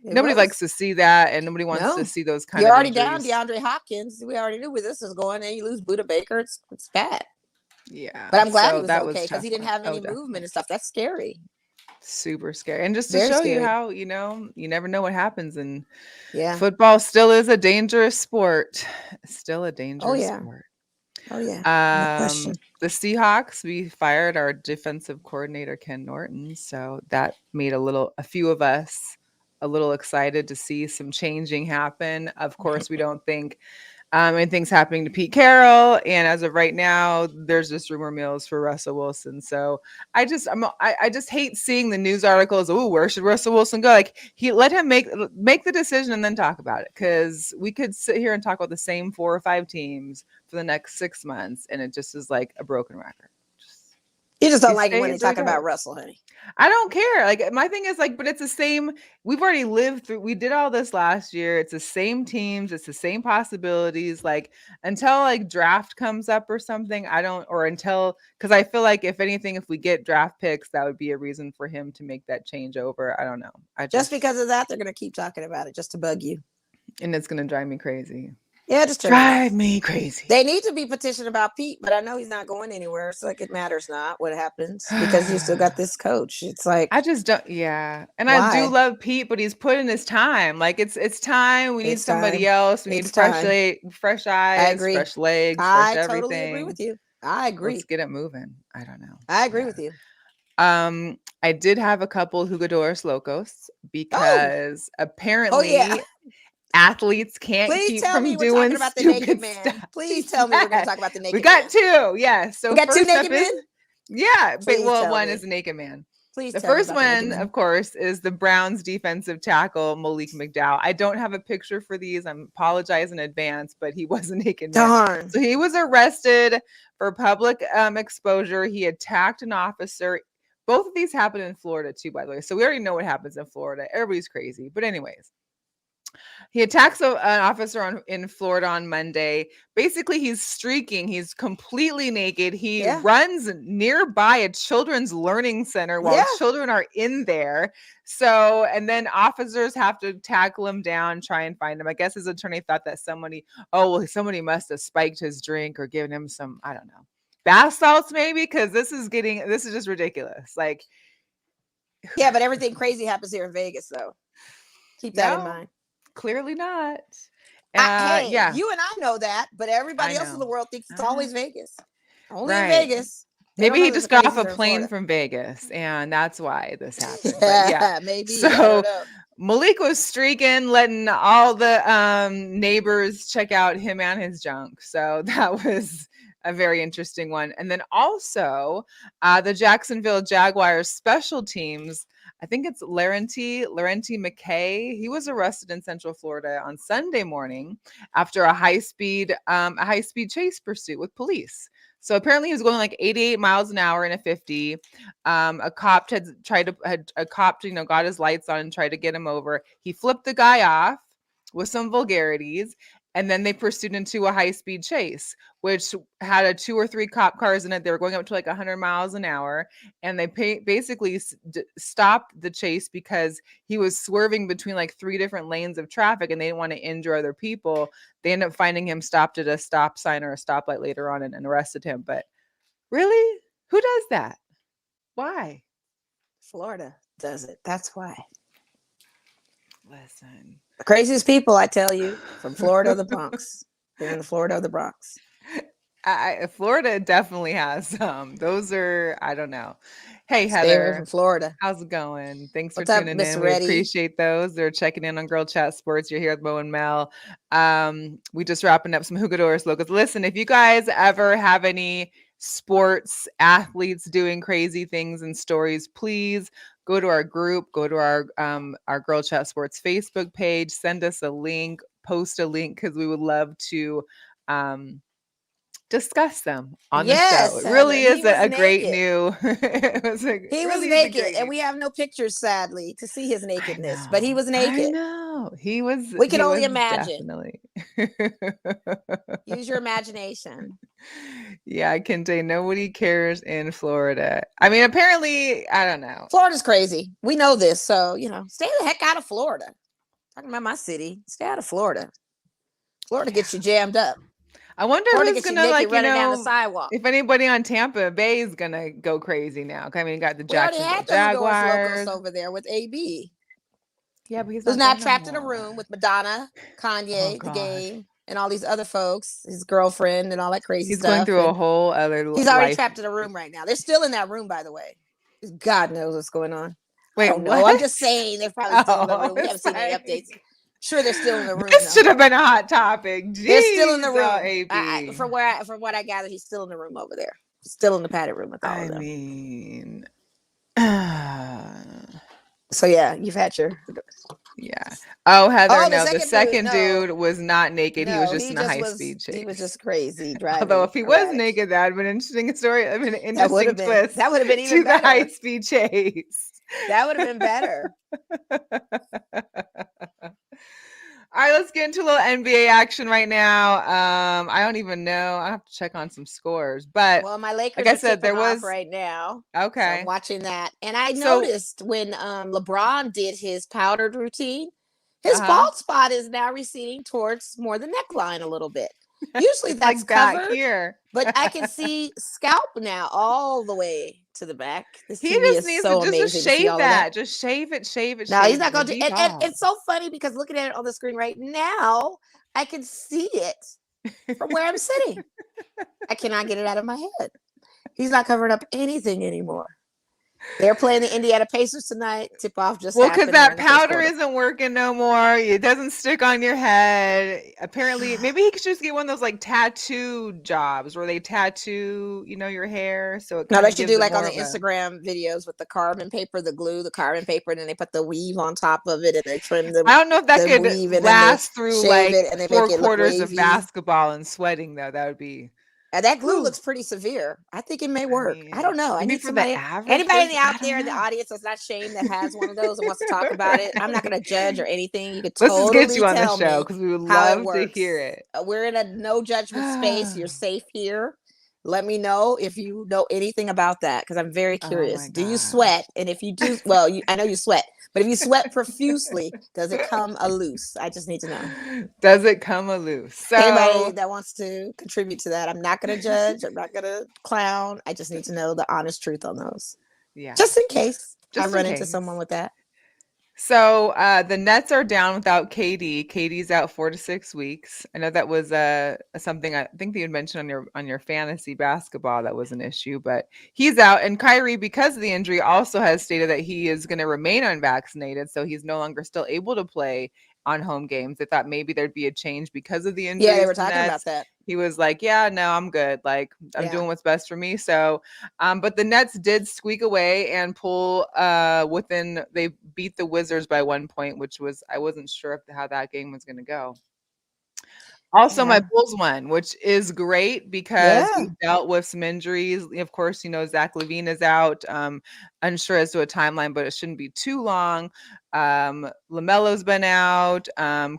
Nobody likes to see that, and nobody wants to see those kind of injuries. You're already down DeAndre Hopkins. We already knew where this was going, and you lose Budda Baker. It's bad. Yeah. But I'm glad he was okay, because he didn't have any movement and stuff. That's scary. Super scary. And just to show you how, you never know what happens. And football still is a dangerous sport. Still a dangerous sport. Oh, yeah. No question. The Seahawks, we fired our defensive coordinator, Ken Norton. So that made a few of us a little excited to see some changing happen. Of course, we don't think anything's happening to Pete Carroll, and as of right now, there's just rumor mills for Russell Wilson. So I just hate seeing the news articles. Oh, where should Russell Wilson go? Like, let him make the decision and then talk about it, because we could sit here and talk about the same 4 or 5 teams for the next 6 months, and it just is like a broken record. You just don't like it when they talk about Russell, honey. I don't care. Like, my thing is, like, but it's the same. We've already lived through. We did all this last year. It's the same teams. It's the same possibilities. Like, until like draft comes up or something, because I feel like if anything, if we get draft picks, that would be a reason for him to make that change over. I don't know. Just because of that, they're going to keep talking about it just to bug you. And it's going to drive me crazy. Yeah, just drive me crazy. They need to be petitioned about Pete, but I know he's not going anywhere. So like, it matters not what happens, because you still got this coach. It's like, I just don't. Yeah, and why? I do love Pete, but he's put in his time. Like, it's time. We need somebody else. We need fresh eyes, I agree. Fresh legs, fresh everything. I totally agree with you. I agree. Let's get it moving. I don't know. I agree with you. I did have a couple Jugadores Locos, because apparently. Athletes can't keep from doing stupid stuff. Please tell me we're going to talk about the naked man. We got 2, yes. So we got 2 naked men? Yeah, one is a naked man. Please the first one, of course, is the Browns defensive tackle, Malik McDowell. I don't have a picture for these. I apologize in advance, but he was a naked man. Darn. So he was arrested for public exposure. He attacked an officer. Both of these happened in Florida too, by the way. So we already know what happens in Florida. Everybody's crazy. But anyways. He attacks an officer in Florida on Monday. Basically, he's streaking. He's completely naked. He runs nearby a children's learning center while children are in there. So, and then officers have to tackle him down, try and find him. I guess his attorney thought that somebody must have spiked his drink or given him some, I don't know, bath salts maybe, because this is just ridiculous. Like, yeah, but everything crazy happens here in Vegas, though. Keep that in mind. Clearly not. Hey, you and I know that, but everybody else in the world thinks it's always Vegas. Only in Vegas. Maybe he just got off a plane from Vegas, and that's why this happened. Yeah, maybe. So Malik was streaking, letting all the neighbors check out him and his junk. So that was a very interesting one. And then also the Jacksonville Jaguars special teams I think it's Laurenti McKay. He was arrested in Central Florida on Sunday morning after a high-speed chase pursuit with police. So apparently he was going like 88 miles an hour in a 50. A cop got his lights on and tried to get him over. He flipped the guy off with some vulgarities, and then they pursued into a high-speed chase, which had a 2 or 3 cop cars in it. They were going up to like 100 miles an hour, and they basically stopped the chase because he was swerving between like 3 different lanes of traffic, and they didn't want to injure other people. They ended up finding him stopped at a stop sign or a stoplight later on and arrested him. But really? Who does that? Why? Florida does it. That's why. Listen. The craziest people, I tell you, from Florida or the Bronx. They're in the Florida or the Bronx. Florida definitely has some. Those are, I don't know. Hey, Stay away Heather. from Florida. How's it going? Thanks What's for up, tuning Miss in. Reddy? We appreciate those. They're checking in on Girl Chat Sports. You're here with Mo and Mel. We just wrapping up some Jugadores Locos. Listen, if you guys ever have any sports athletes doing crazy things and stories, please go to our group, go to our Girl Chat Sports Facebook page, send us a link, post a link, because we would love to discuss them on the show. It really is a great new. He was naked, and we have no pictures, sadly, to see his nakedness. But he was naked. I know he was. We can only imagine. Definitely. Use your imagination. Yeah, Kente, nobody cares in Florida. I mean, apparently, I don't know. Florida's crazy. We know this, so stay the heck out of Florida. Talking about my city, stay out of Florida. Florida gets you jammed up. I wonder who's gonna down the sidewalk. If anybody on Tampa Bay is gonna go crazy now. I mean, you got the Jacksonville Jaguars over there with AB. Yeah, but he's now trapped in a room with Madonna, Kanye, the Game, and all these other folks. His girlfriend and all that crazy stuff. He's going through a whole other. He's already trapped in a room right now. They're still in that room, by the way. God knows what's going on. Wait, no, I'm just saying they're probably still in the room. We haven't seen any updates. Sure, they're still in the room. This should have been a hot topic. Jeez, they're still in the room. AB. From what I gather, he's still in the room over there. Still in the padded room with all of them. I mean, so yeah, you've had your. Yeah. Oh, Heather, the second dude was not naked. He was just in a high-speed chase. He was just crazy driving. Although if he was naked, that would have been an interesting story. I mean, an interesting twist. That would have been even better. The high-speed chase. That would have been better. All right, let's get into a little NBA action right now. I don't even know. I have to check on some scores, but my Lakers. Like I said, there was right now. Okay, so I'm watching that, and I noticed when LeBron did his powdered routine, his bald spot is now receding towards more the neckline a little bit. Usually that's like covered back here, but I can see scalp now all the way to the back. He just needs to just shave that. Just shave it. No, he's not going to. And it's so funny because looking at it on the screen right now, I can see it from where I'm sitting. I cannot get it out of my head. He's not covering up anything anymore. They're playing the Indiana Pacers tonight. Tip off just because that powder isn't working no more. It doesn't stick on your head. Apparently, maybe he could just get one of those like tattoo jobs where they tattoo, your hair. So it they should do like on the Instagram videos with the carbon paper, the glue, the carbon paper, and then they put the weave on top of it and they trim the. I don't know if that could last through like 4/4 of basketball and sweating though. That would be. That glue looks pretty severe. I think it may work. I don't know. I need somebody. Anybody out there in the audience that's not ashamed that has one of those and wants to talk about it. I'm not going to judge or anything. You could totally let's get you on the show because we would love to hear it. We're in a no judgment space. You're safe here. Let me know if you know anything about that because I'm very curious. Do you sweat? And if you do, I know you sweat. But if you sweat profusely, does it come loose? I just need to know. Does it come loose? So, anybody that wants to contribute to that, I'm not going to judge. I'm not going to clown. I just need to know the honest truth on those. Yeah. Just in case I run into someone with that. So the Nets are down without KD. KD's out 4 to 6 weeks. I know that was something I think that you mentioned on your fantasy basketball that was an issue, but he's out. And Kyrie, because of the injury, also has stated that he is going to remain unvaccinated, so he's no longer still able to play on home games. They thought maybe there'd be a change because of the injury. Yeah, they were talking about that. He was like, yeah, no, I'm good. Like, I'm doing what's best for me. So, but the Nets did squeak away and pull they beat the Wizards by 1 point, which was, I wasn't sure how that game was going to go. Also, my Bulls won, which is great because we dealt with some injuries. Of course, Zach LaVine is out. Unsure as to a timeline, but it shouldn't be too long. LaMelo's been out.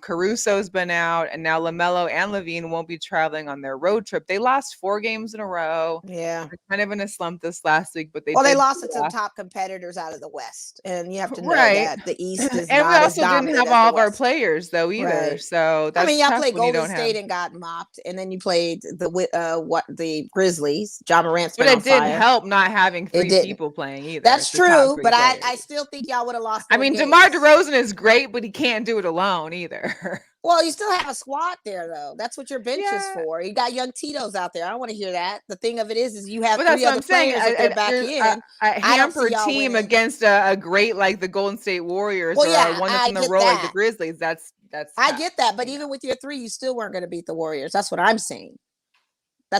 Caruso's been out. And now LaMelo and LaVine won't be traveling on their road trip. They lost 4 games in a row. Yeah. They're kind of in a slump this last week, but they lost it to the top competitors out of the West. And you have to know right. that the East is and not we also as didn't have all of our players though either. Right. So that's y'all tough played when you Golden don't State and got mopped, and then you played the Grizzlies. John Morant's but been it on didn't fire. help not having 3 people playing either. That's true, but I still think y'all would have lost. I mean, DeMar DeRozan is great, but he can't do it alone either. Well, you still have a squad there, though. That's what your bench is for. You got young Tito's out there. I don't want to hear that. The thing of it is you have 3 other players that they're back in. A hamper team against a great like the Golden State Warriors or one that's in the row like the Grizzlies. That's. I get that, but even with your 3, you still weren't going to beat the Warriors. That's what I'm saying. You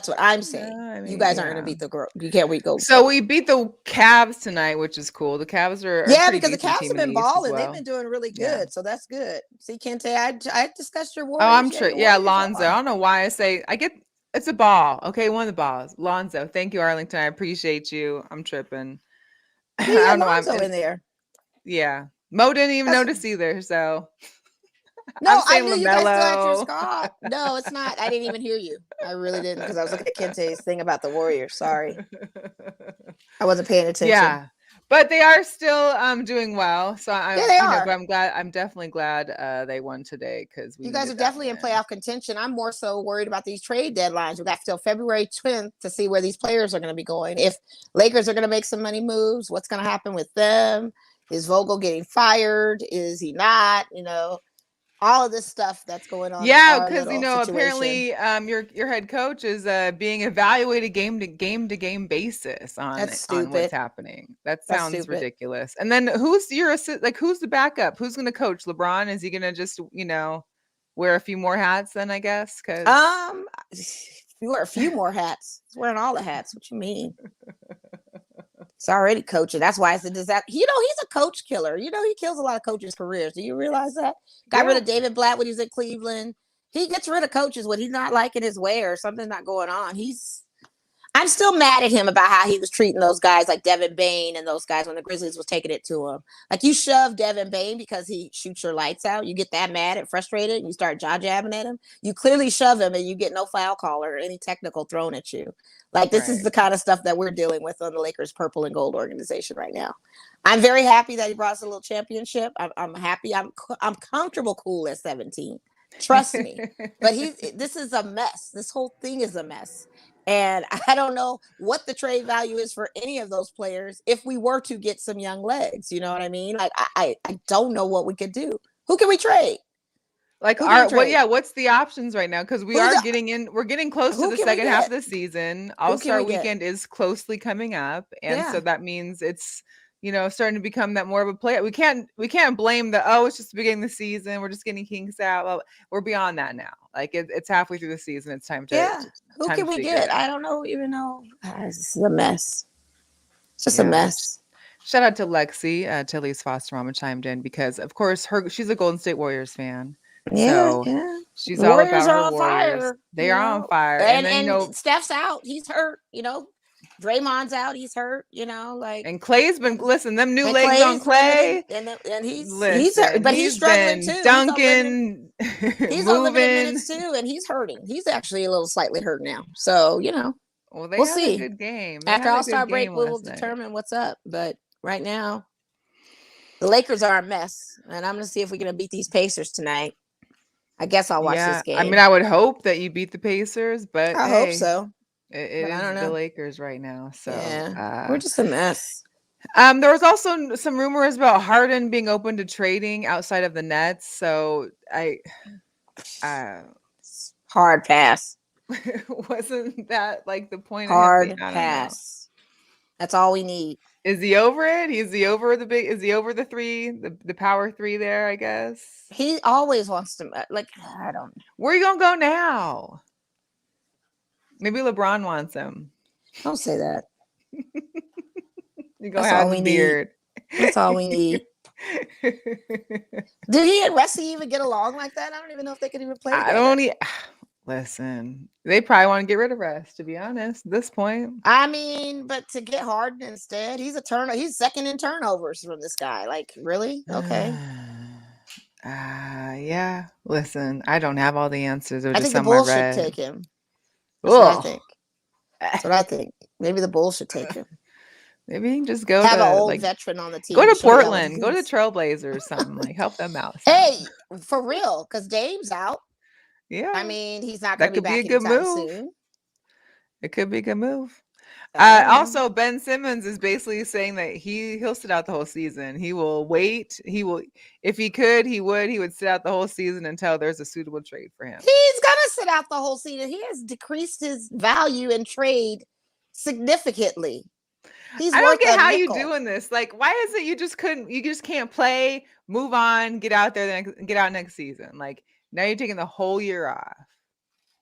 guys aren't going to beat the girl. You can't beat Golden State. So we beat the Cavs tonight, which is cool. The Cavs are because the Cavs have been balling. They've been doing really good, so that's good. See, Kente, I discussed your Warriors. Oh, I'm sure. Yeah, Lonzo. I don't know why I say it's a ball. Okay, one of the balls. Lonzo. Thank you, Arlington. I appreciate you. I'm tripping. I don't know. Lonzo in there. Yeah, Mo didn't even notice either. So. No, I knew you guys still had your scar. No, it's not. I didn't even hear you. I really didn't because I was looking at Kente's thing about the Warriors. Sorry. I wasn't paying attention. Yeah. But they are still doing well. So they are. But I'm definitely glad they won today because you guys are definitely in playoff contention. I'm more so worried about these trade deadlines. We got till February 20th to see where these players are going to be going. If Lakers are going to make some money moves, what's going to happen with them? Is Vogel getting fired? Is he not? All of this stuff that's going on. Yeah, because apparently your head coach is being evaluated game to game basis on what's happening. That sounds ridiculous. And then who's the backup? Who's going to coach? LeBron? Is he going to just wear a few more hats then? I guess because you wear a few more hats. He's wearing all the hats. What you mean? It's already coaching. That's why it's a disaster. He's a coach killer. He kills a lot of coaches' careers. Do you realize that? Got rid of David Blatt when he was in Cleveland. He gets rid of coaches when he's not liking his way or something's not going on. I'm still mad at him about how he was treating those guys like Devin Bain and those guys when the Grizzlies was taking it to him. Like you shove Devin Bain because he shoots your lights out. You get that mad and frustrated and you start jabbing at him. You clearly shove him and you get no foul call or any technical thrown at you. Like this is the kind of stuff that we're dealing with on the Lakers purple and gold organization right now. I'm very happy that he brought us a little championship. I'm happy. I'm comfortable cool at 17. Trust me. But this is a mess. This whole thing is a mess. And I don't know what the trade value is for any of those players if we were to get some young legs. You know what I mean? Like I don't know what we could do. Who can we trade? What's the options right now? Because we're getting close to the second half of the season. All-Star weekend is closely coming up. And so that means it's starting to become that more of a play. We can't blame it's just the beginning of the season. We're just getting kinks out. Well, we're beyond that now. Like it's halfway through the season. It's time to who can we get? I don't even know. This is a mess. It's just a mess. Shout out to Lexi, Tilly's foster mama chimed in because of course she's a Golden State Warriors fan. She's all about her Warriors. Fire. They are on fire. And then, Steph's out. He's hurt. Draymond's out. He's hurt. And Clay's been them new legs on Clay. And he's hurt, but he's struggling too. Duncan, he's on limited minutes too, and he's hurting. He's actually a little slightly hurt now. So we'll see. A good game. After All-Star break, we will determine what's up. But right now, the Lakers are a mess, and I'm going to see if we're going to beat these Pacers tonight. I guess I'll watch this game. I mean, I would hope that you beat the Pacers, but I hope so. It is the Lakers right now, so we're just a mess. There was also some rumors about Harden being open to trading outside of the Nets, so hard pass. Wasn't that like the point? Hard pass. That's all we need. Is he over it? Is he over the three, the power three there, I guess? He always wants to I don't know. Where are you gonna go now? Maybe LeBron wants him. Don't say that. You go That's have all the we beard. That's all we need. Did he and Rusty even get along like that? I don't even know if they could even play I together. don't listen. They probably want to get rid of Russ, to be honest, at this point. I mean, but to get Harden instead, he's he's second in turnovers from this guy. Like, really? Okay. Yeah. Listen, I don't have all the answers. They're I just think the on my Bulls should red. take him. That's what I Ugh. think. That's what I think. Maybe the Bulls should take him. Maybe you can just go Have to an old like veteran on the team. go to show y'all what Portland, he go to is. Trailblazers or something. Like help them out. Hey, for real, because Dame's out. Yeah. I mean, he's not going That to be could be back a good anytime move. soon. It could be a good move. Also, Ben Simmons is basically saying that he'll sit out the whole season. He will wait. He will, if he could, he would sit out the whole season until there's a suitable trade for him. He's gonna sit out the whole season. He has decreased his value in trade significantly. I don't get how you doing this. Like, why is it you just can't play, move on, get out there, then get out next season? Like now you're taking the whole year off.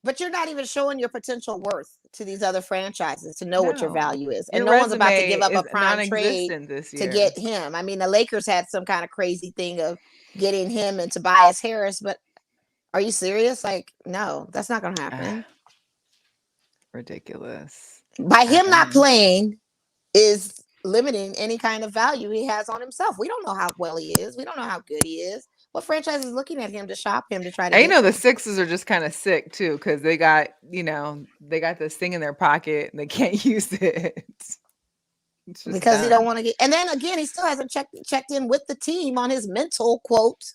But you're not even showing your potential worth to these other franchises to know what your value is. And Your no one's about to give up resume a prime is trade non-existent this to year. get him. I mean, the Lakers had some kind of crazy thing of getting him and Tobias Harris, but are you serious? Like, no, that's not going to happen. Ridiculous. By him not playing is limiting any kind of value he has on himself. We don't know how well he is. We don't know how good he is. What franchise is looking at him to shop him to try to? The Sixers are just kind of sick too because they got this thing in their pocket and they can't use it because he don't want to get. And then again, he still hasn't checked in with the team on his mental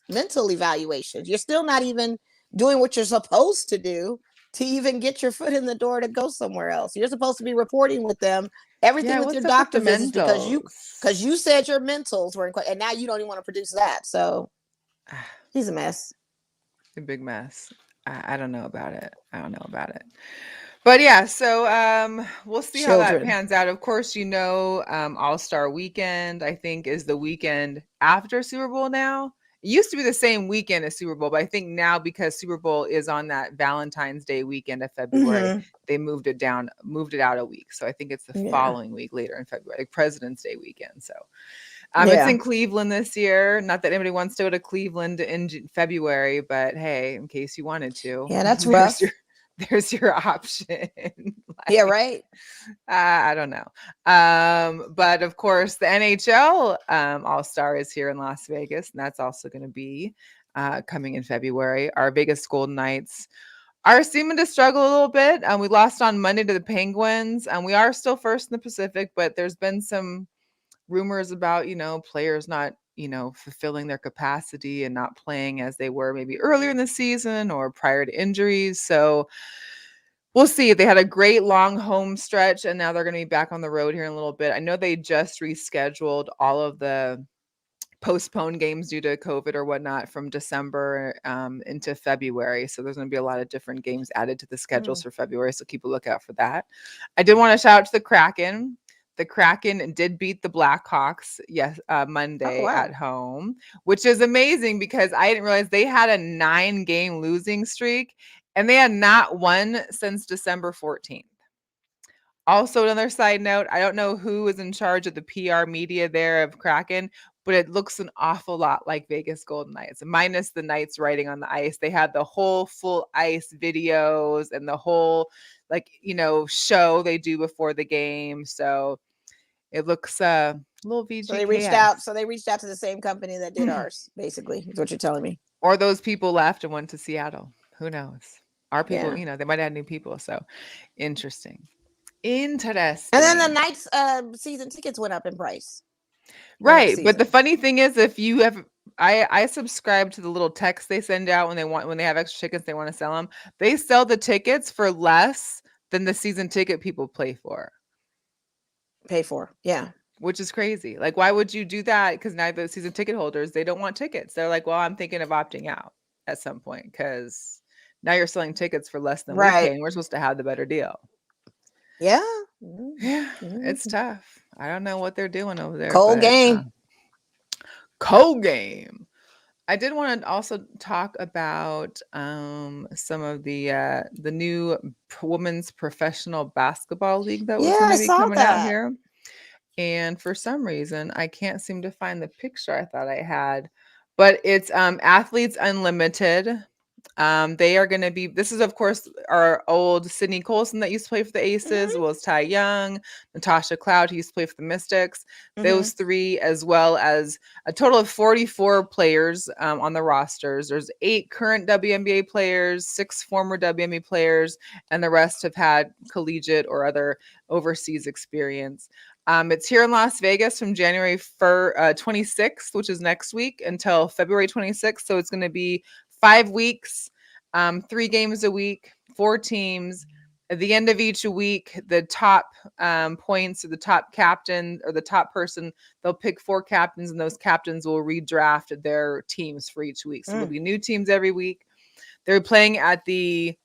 evaluations. You're still not even doing what you're supposed to do to even get your foot in the door to go somewhere else. You're supposed to be reporting with them everything with your doctor visits because you said your mentals were in question, and now you don't even want to produce that. So he's a mess. A big mess. I don't know about it. But yeah, so we'll see how that pans out. Of course, All-Star Weekend, I think, is the weekend after Super Bowl now. It used to be the same weekend as Super Bowl, but I think now because Super Bowl is on that Valentine's Day weekend of February, they moved it out a week. So I think it's the following week later in February, like President's Day weekend. So it's in Cleveland this year. Not that anybody wants to go to Cleveland in February, but hey, in case you wanted to. Yeah, that's rough. There's your option. Yeah, right. I don't know. But of course, the NHL All-Star is here in Las Vegas, and that's also going to be coming in February. Our Vegas Golden Knights are seeming to struggle a little bit. We lost on Monday to the Penguins, and we are still first in the Pacific, but there's been some rumors about, players not, fulfilling their capacity and not playing as they were maybe earlier in the season or prior to injuries. So we'll see. They had a great long home stretch, and now they're going to be back on the road here in a little bit. I know they just rescheduled all of the postponed games due to COVID or whatnot from December into February. So there's going to be a lot of different games added to the schedules for February. So keep a lookout for that. I did want to shout out to the Kraken. The Kraken did beat the Blackhawks Monday at home, which is amazing because I didn't realize they had a 9-game losing streak and they had not won since December 14th. Also, another side note, I don't know who is in charge of the PR media there of Kraken, but it looks an awful lot like Vegas Golden Knights, minus the Knights writing on the ice. They had the whole full ice videos and the whole show they do before the game. So it looks a little VGK. So they reached out to the same company that did ours, basically, is what you're telling me. Or those people left and went to Seattle. Who knows? Our people, they might have new people. So interesting. And then the Knights season tickets went up in price. Right. But the funny thing is, if you have, I subscribe to the little text they send out when they have extra tickets, they want to sell them. They sell the tickets for less than the season ticket people pay for. Yeah. Which is crazy. Like, why would you do that? Because now the season ticket holders, they don't want tickets. They're like, well, I'm thinking of opting out at some point because now you're selling tickets for less than we pay, and we're supposed to have the better deal. Yeah. It's tough. I don't know what they're doing over there. Cold game. Cold game. I did want to also talk about some of the new women's professional basketball league that was Yeah, going I to be saw coming out that. here. And for some reason, I can't seem to find the picture I thought I had, but it's Athletes Unlimited. They are going to be, this is, of course, our old Sydney Colson that used to play for the Aces, Mhm. was Ty Young, Natasha Cloud, who used to play for the Mystics. Mhm. Those three, as well as a total of 44 players on the rosters. There's 8 current WNBA players, 6 former WNBA players, and the rest have had collegiate or other overseas experience. It's here in Las Vegas from January 26th, which is next week, until February 26th. So it's going to be 5 weeks, 3 games a week, 4 teams. At the end of each week, the top points or the top captain or the top person, they'll pick 4 captains, and those captains will redraft their teams for each week. So there'll be new teams every week. They're playing at the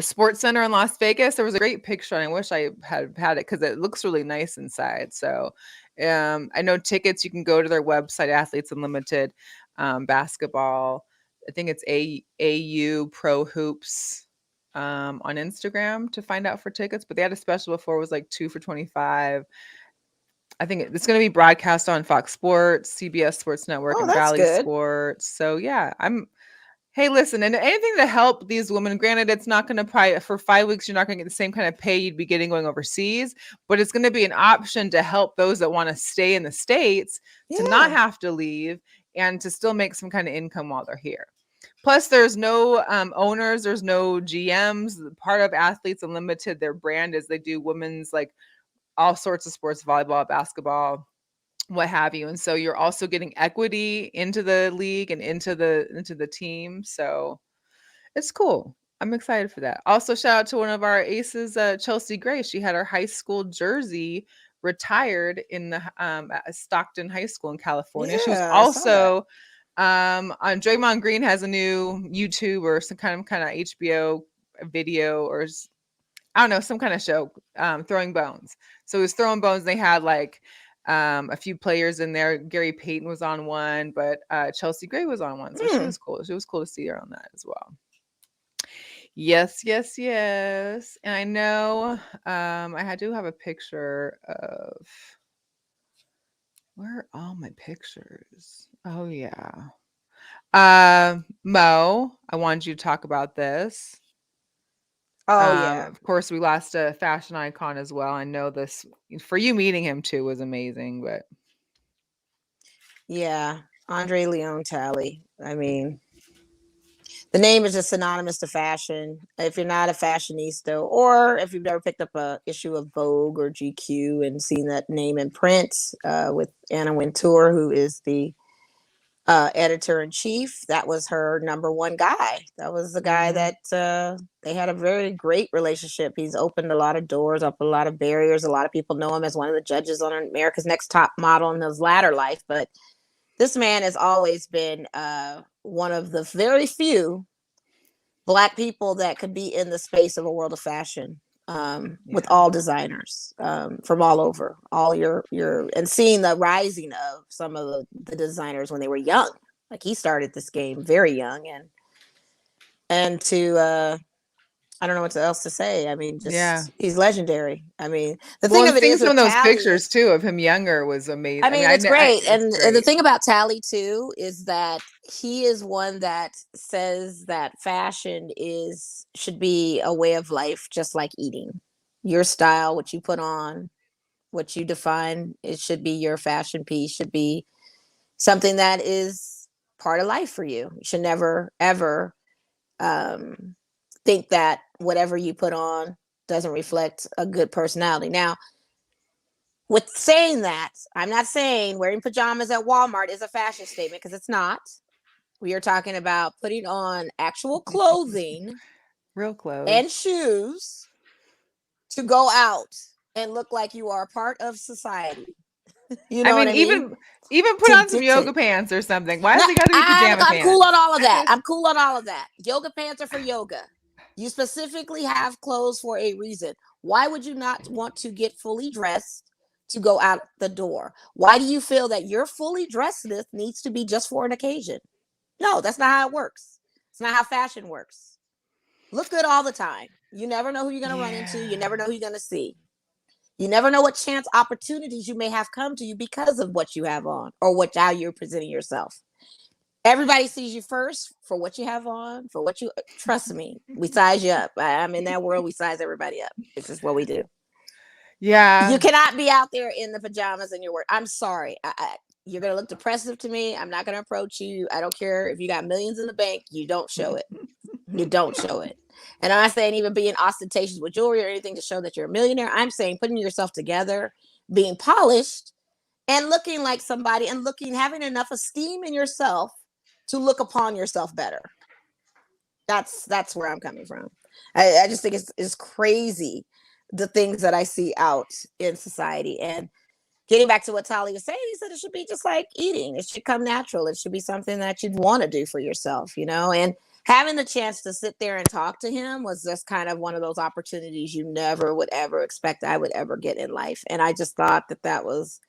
Sports Center in Las Vegas. There was a great picture, and I wish I had it because it looks really nice inside. So I know tickets, you can go to their website, Athletes Unlimited Basketball. I think it's AU Pro Hoops on Instagram to find out for tickets. But they had a special before, it was like 2 for $25. I think it's going to be broadcast on Fox Sports, CBS Sports Network, Oh, and that's Valley good. Sports. So yeah, Hey, listen, and anything to help these women. Granted, it's not going to probably for 5 weeks. You're not going to get the same kind of pay you'd be getting going overseas, but it's going to be an option to help those that want to stay in the States to not Yeah. have to leave and to still make some kind of income while they're here. Plus, there's no owners, there's no GMs. Part of Athletes Unlimited, their brand is they do women's, like, all sorts of sports, volleyball, basketball, what have you. And so you're also getting equity into the league and into the team. So it's cool. I'm excited for that. Also, shout out to one of our aces, Chelsea Gray. She had her high school jersey retired in the at Stockton High School in California. She was Yeah, I saw that. also on Draymond Green has a new YouTube or some kind of HBO video or I don't know, some kind of show, Throwing Bones. So it was Throwing Bones. They had like a few players in there. Gary Payton was on one, but Chelsea Gray was on one. So she was cool. It was cool to see her on that as well. Yes, yes, yes. And I know I do have a picture of, where are all my pictures? Oh yeah. Mo, I wanted you to talk about this. Oh yeah. Of course, we lost a fashion icon as well. I know this for you, meeting him too was amazing, but Yeah. Andre Leon Talley. I mean, the name is just synonymous to fashion. If you're not a fashionista, or if you've never picked up a issue of Vogue or GQ and seen that name in print, with Anna Wintour, who is the editor in chief, that was her number one guy. That was the guy that they had a very great relationship. He's opened a lot of doors, up a lot of barriers. A lot of people know him as one of the judges on America's Next Top Model in his latter life, but this man has always been one of the very few Black people that could be in the space of a world of fashion, with all designers from all over, all your and seeing the rising of some of the designers when they were young. Like, he started this game very young, and to I don't know what else to say. I mean, just he's legendary. I mean, the thing and of it seeing is some with of those Tally pictures too of him younger was amazing. I mean, it's great. And the great. thing about Tally too is that he is one that says that fashion should be a way of life, just like eating. Your style, what you put on, what you define, it should be your fashion piece, should be something that is part of life for you. You should never, ever think that whatever you put on doesn't reflect a good personality. Now, with saying that, I'm not saying wearing pajamas at Walmart is a fashion statement, because it's not. We are talking about putting on actual clothing, real clothes, and shoes to go out and look like you are a part of society. You know what I mean? Even put on some yoga pants or something. Why does he got to be pajama pants? I'm cool on all of that. I'm cool on all of that. Yoga pants are for yoga. You specifically have clothes for a reason. Why would you not want to get fully dressed to go out the door? Why do you feel that your fully dressedness needs to be just for an occasion? No, that's not how it works. It's not how fashion works. Look good all the time. You never know who you're going to run into. You never know who you're going to see. You never know what chance opportunities you may have come to you because of what you have on or how you're presenting yourself. Everybody sees you first for what you have on, for what you trust me. We size you up. I'm in that world. We size everybody up. It's just what we do. Yeah. You cannot be out there in the pajamas and your work. I'm sorry. You're going to look depressive to me. I'm not going to approach you. I don't care if you got millions in the bank. You don't show it. You don't show it. And I'm not saying even being ostentatious with jewelry or anything to show that you're a millionaire. I'm saying putting yourself together, being polished, and looking like somebody and having enough esteem in yourself to look upon yourself better. That's where I'm coming from. I just think it's crazy the things that I see out in society. And getting back to what Tali was saying, he said it should be just like eating. It should come natural. It should be something that you'd want to do for yourself, and having the chance to sit there and talk to him was just kind of one of those opportunities you never would ever expect I would ever get in life. And I just thought that was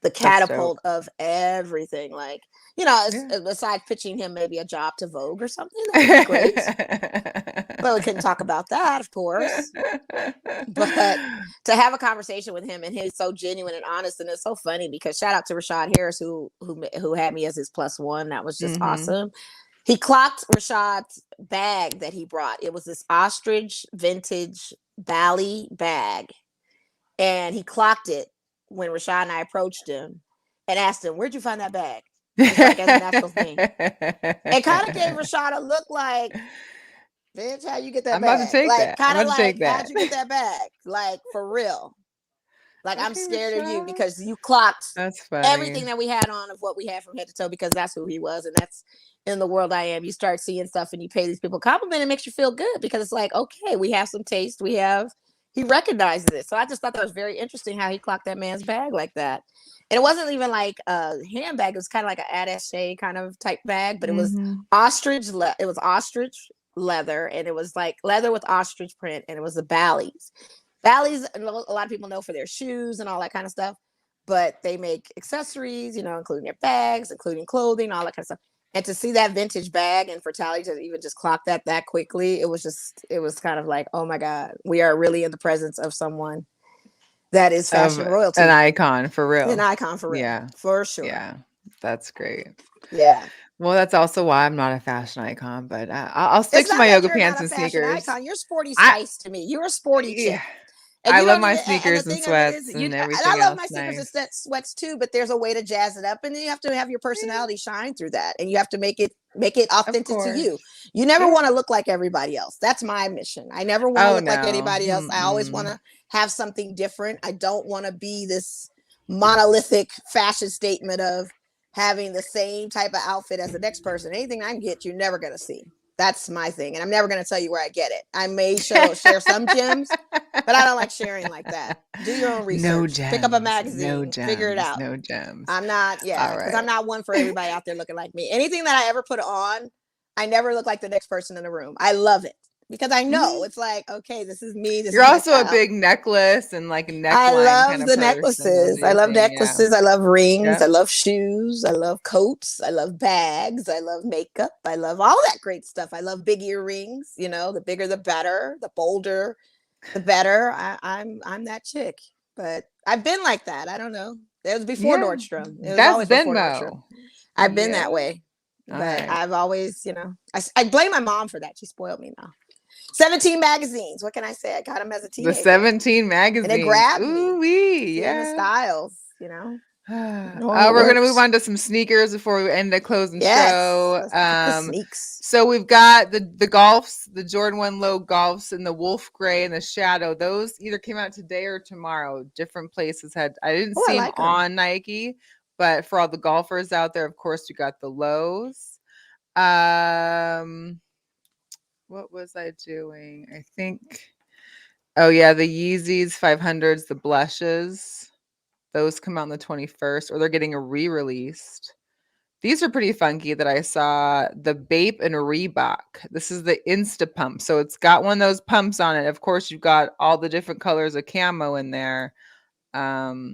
the catapult of everything. Like, aside pitching him maybe a job to Vogue or something, that would be great. But we couldn't talk about that, of course. But to have a conversation with him, and he's so genuine and honest, and it's so funny because shout out to Rashad Harris who had me as his +1. That was just awesome. He clocked Rashad's bag that he brought. It was this ostrich vintage Bali bag. And he clocked it when Rashad and I approached him and asked him, "Where'd you find that bag?" It's like as a natural thing. It kind of gave Rashad a look like, "Bitch, how you get that I'm bag?" about to take that. Kind of like, that. "How'd you get that bag?" Like, for real. Like, I'm scared of you because you clocked everything that we had on of what we had from head to toe, because that's who he was. And that's in the world I am. You start seeing stuff and you pay these people a compliment, it makes you feel good because it's like, okay, we have some taste. He recognizes it. So I just thought that was very interesting how he clocked that man's bag like that. And it wasn't even like a handbag. It was kind of like an attaché kind of type bag, but it was ostrich leather, and it was like leather with ostrich print, and it was the Bally's. Bally's, a lot of people know for their shoes and all that kind of stuff, but they make accessories, including their bags, including clothing, all that kind of stuff. And to see that vintage bag and for Tali to even just clock that quickly, it was kind of like, oh my God, we are really in the presence of someone that is fashion royalty. An icon for real. Yeah. For sure. Yeah. That's great. Yeah. Well, that's also why I'm not a fashion icon, but I'll stick to my yoga pants and sneakers. Icon. You're sporty spice to me. You're a sporty chick. And I love my sneakers and sweats and everything else. I love my sneakers and sweats too, but there's a way to jazz it up, and then you have to have your personality shine through that, and you have to make it authentic to you. You never want to look like everybody else. That's my mission. I never want to look like anybody else. I always want to have something different. I don't want to be this monolithic fashion statement of having the same type of outfit as the next person. Anything I can get, you're never going to see. That's my thing. And I'm never going to tell you where I get it. I may share some gems, but I don't like sharing like that. Do your own research. No gems. Pick up a magazine. No gems. Figure it out. No gems. I'm not, because I'm not one for everybody out there looking like me. Anything that I ever put on, I never look like the next person in the room. I love it. Because I know it's like, okay, this is me. You're also a big necklace and like neckline. I love kind of the necklaces. I love necklaces. Yeah. I love rings. Yep. I love shoes. I love coats. I love bags. I love makeup. I love all that great stuff. I love big earrings. The bigger, the better. The bolder, the better. I'm that chick. But I've been like that. I don't know. It was before Nordstrom. It was always before Nordstrom. I've been that way. But I've always, I blame my mom for that. She spoiled me now. 17 magazines. What can I say? I got them as a teenager. The 17 magazines. And it grabbed me. Ooh-wee, the styles, we're going to move on to some sneakers before we end the closing show. Sneaks. So we've got the golfs, the Jordan 1 Low golfs in the wolf gray and the shadow. Those either came out today or tomorrow. Different places I didn't see them on Nike, but for all the golfers out there, of course, you got the lows. What was I doing? I think, the Yeezys 500s, the blushes, those come out on the 21st, or they're getting re-released. These are pretty funky that I saw. The Bape and Reebok. This is the Insta Pump. So it's got one of those pumps on it. Of course, you've got all the different colors of camo in there. Wow,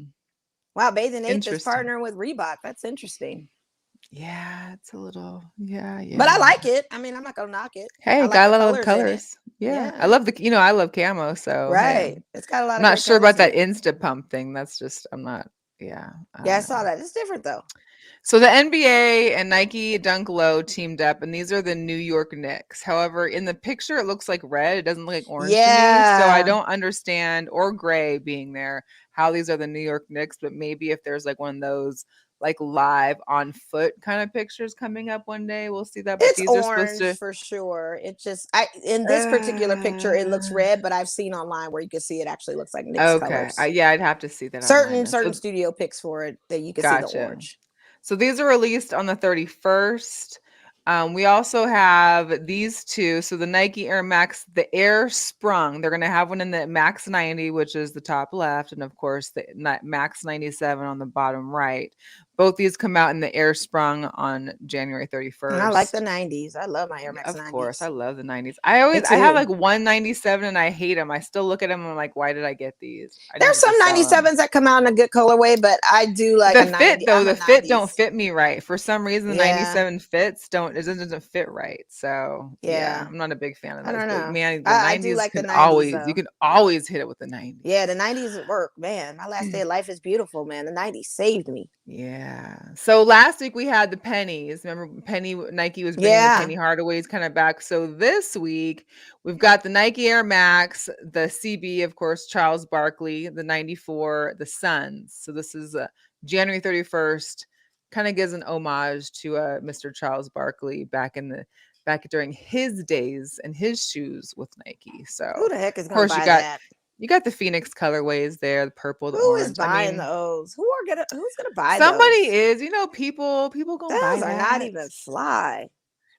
Bathing Ape is partnering with Reebok. That's interesting. Yeah, it's a little, yeah, But I yeah. like it. I mean, I'm not gonna knock it. I Hey, like the gotta love colors in it. colors. Yeah, I Yeah, love I love camo, so hey. right. It's got a lot I'm of not great sure colors about in that it. Insta pump thing. That's just I'm not, yeah, I Yeah, I don't saw know. that. It's different though. So the NBA and Nike Dunk Low teamed up, and these are the New York Knicks. However, in the picture, it looks like red. It doesn't look like orange to me. So I Yeah. don't understand, or gray being there, how these are the New York Knicks. But maybe if there's like one of those like live on foot kind of pictures coming up one day, we'll see that. But It's these are supposed orange to. for sure. It just I in this particular picture it looks Uh, red, but I've seen online where you can see it actually looks like Knicks okay. colors. Yeah, I'd have to see that online Certain then. So studio picks for it that you can see the gotcha. orange. So these are released on the 31st. We also have these two. So the Nike Air Max, the Air Sprung. They're going to have one in the Max 90, which is the top left, and of course the Max 97 on the bottom right. Both these come out in the Air Sprung on January And I like the 31st. 90s. I love my Air Max Of course, I 90s. love the 90s. Me I have too. like 197 and I hate them. I still look at them and I'm like, why did I get these? I There's needed to some sell them. 97s that come out in a good colorway, but I do like a The fit 90. though, I'm a the fit don't 90s. fit me right. For some reason, the Yeah. 97 fits don't it doesn't fit right. So yeah, Yeah. I'm not a big fan of I those. don't But know. man, the I do 90s like the can 90s always you though. can always hit it with the 90s. Yeah, the 90s work, man. My last day of life is beautiful, man. The 90s saved me. Yeah. So last week we had the pennies. Remember, Nike was bringing the Yeah. Penny Hardaways kind of back. So this week we've got the Nike Air Max, the CB, of course, Charles Barkley, the 94, the Suns. So this is January 31st. Kind of gives an homage to Mr. Charles Barkley back during his days and his shoes with Nike. So Who the heck is of gonna course buy that? you got the Phoenix colorways there, the purple, the Who is orange. I buying mean, those? Who's gonna buy somebody those? is, people gonna buy Those are not that. even fly.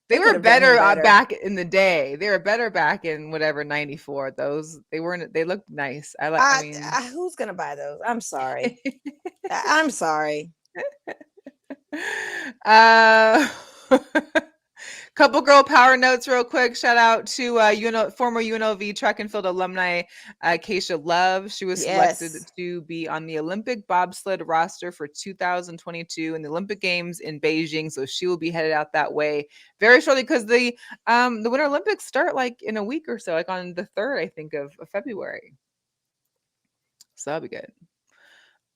They They could were have done him better better. back in the day. They were better back in whatever 94. Those they weren't. They looked nice. I mean, Who's gonna buy those? I'm sorry. I'm sorry. uh, couple girl power notes real quick. Shout out to former UNLV track and field alumni Keisha Love. She was selected Yes. to be on the Olympic bobsled roster for 2022 in the Olympic Games in Beijing. So she will be headed out that way very shortly because the Winter Olympics start like in a week or so, like on the 3rd, I think, of February. So that'll be good.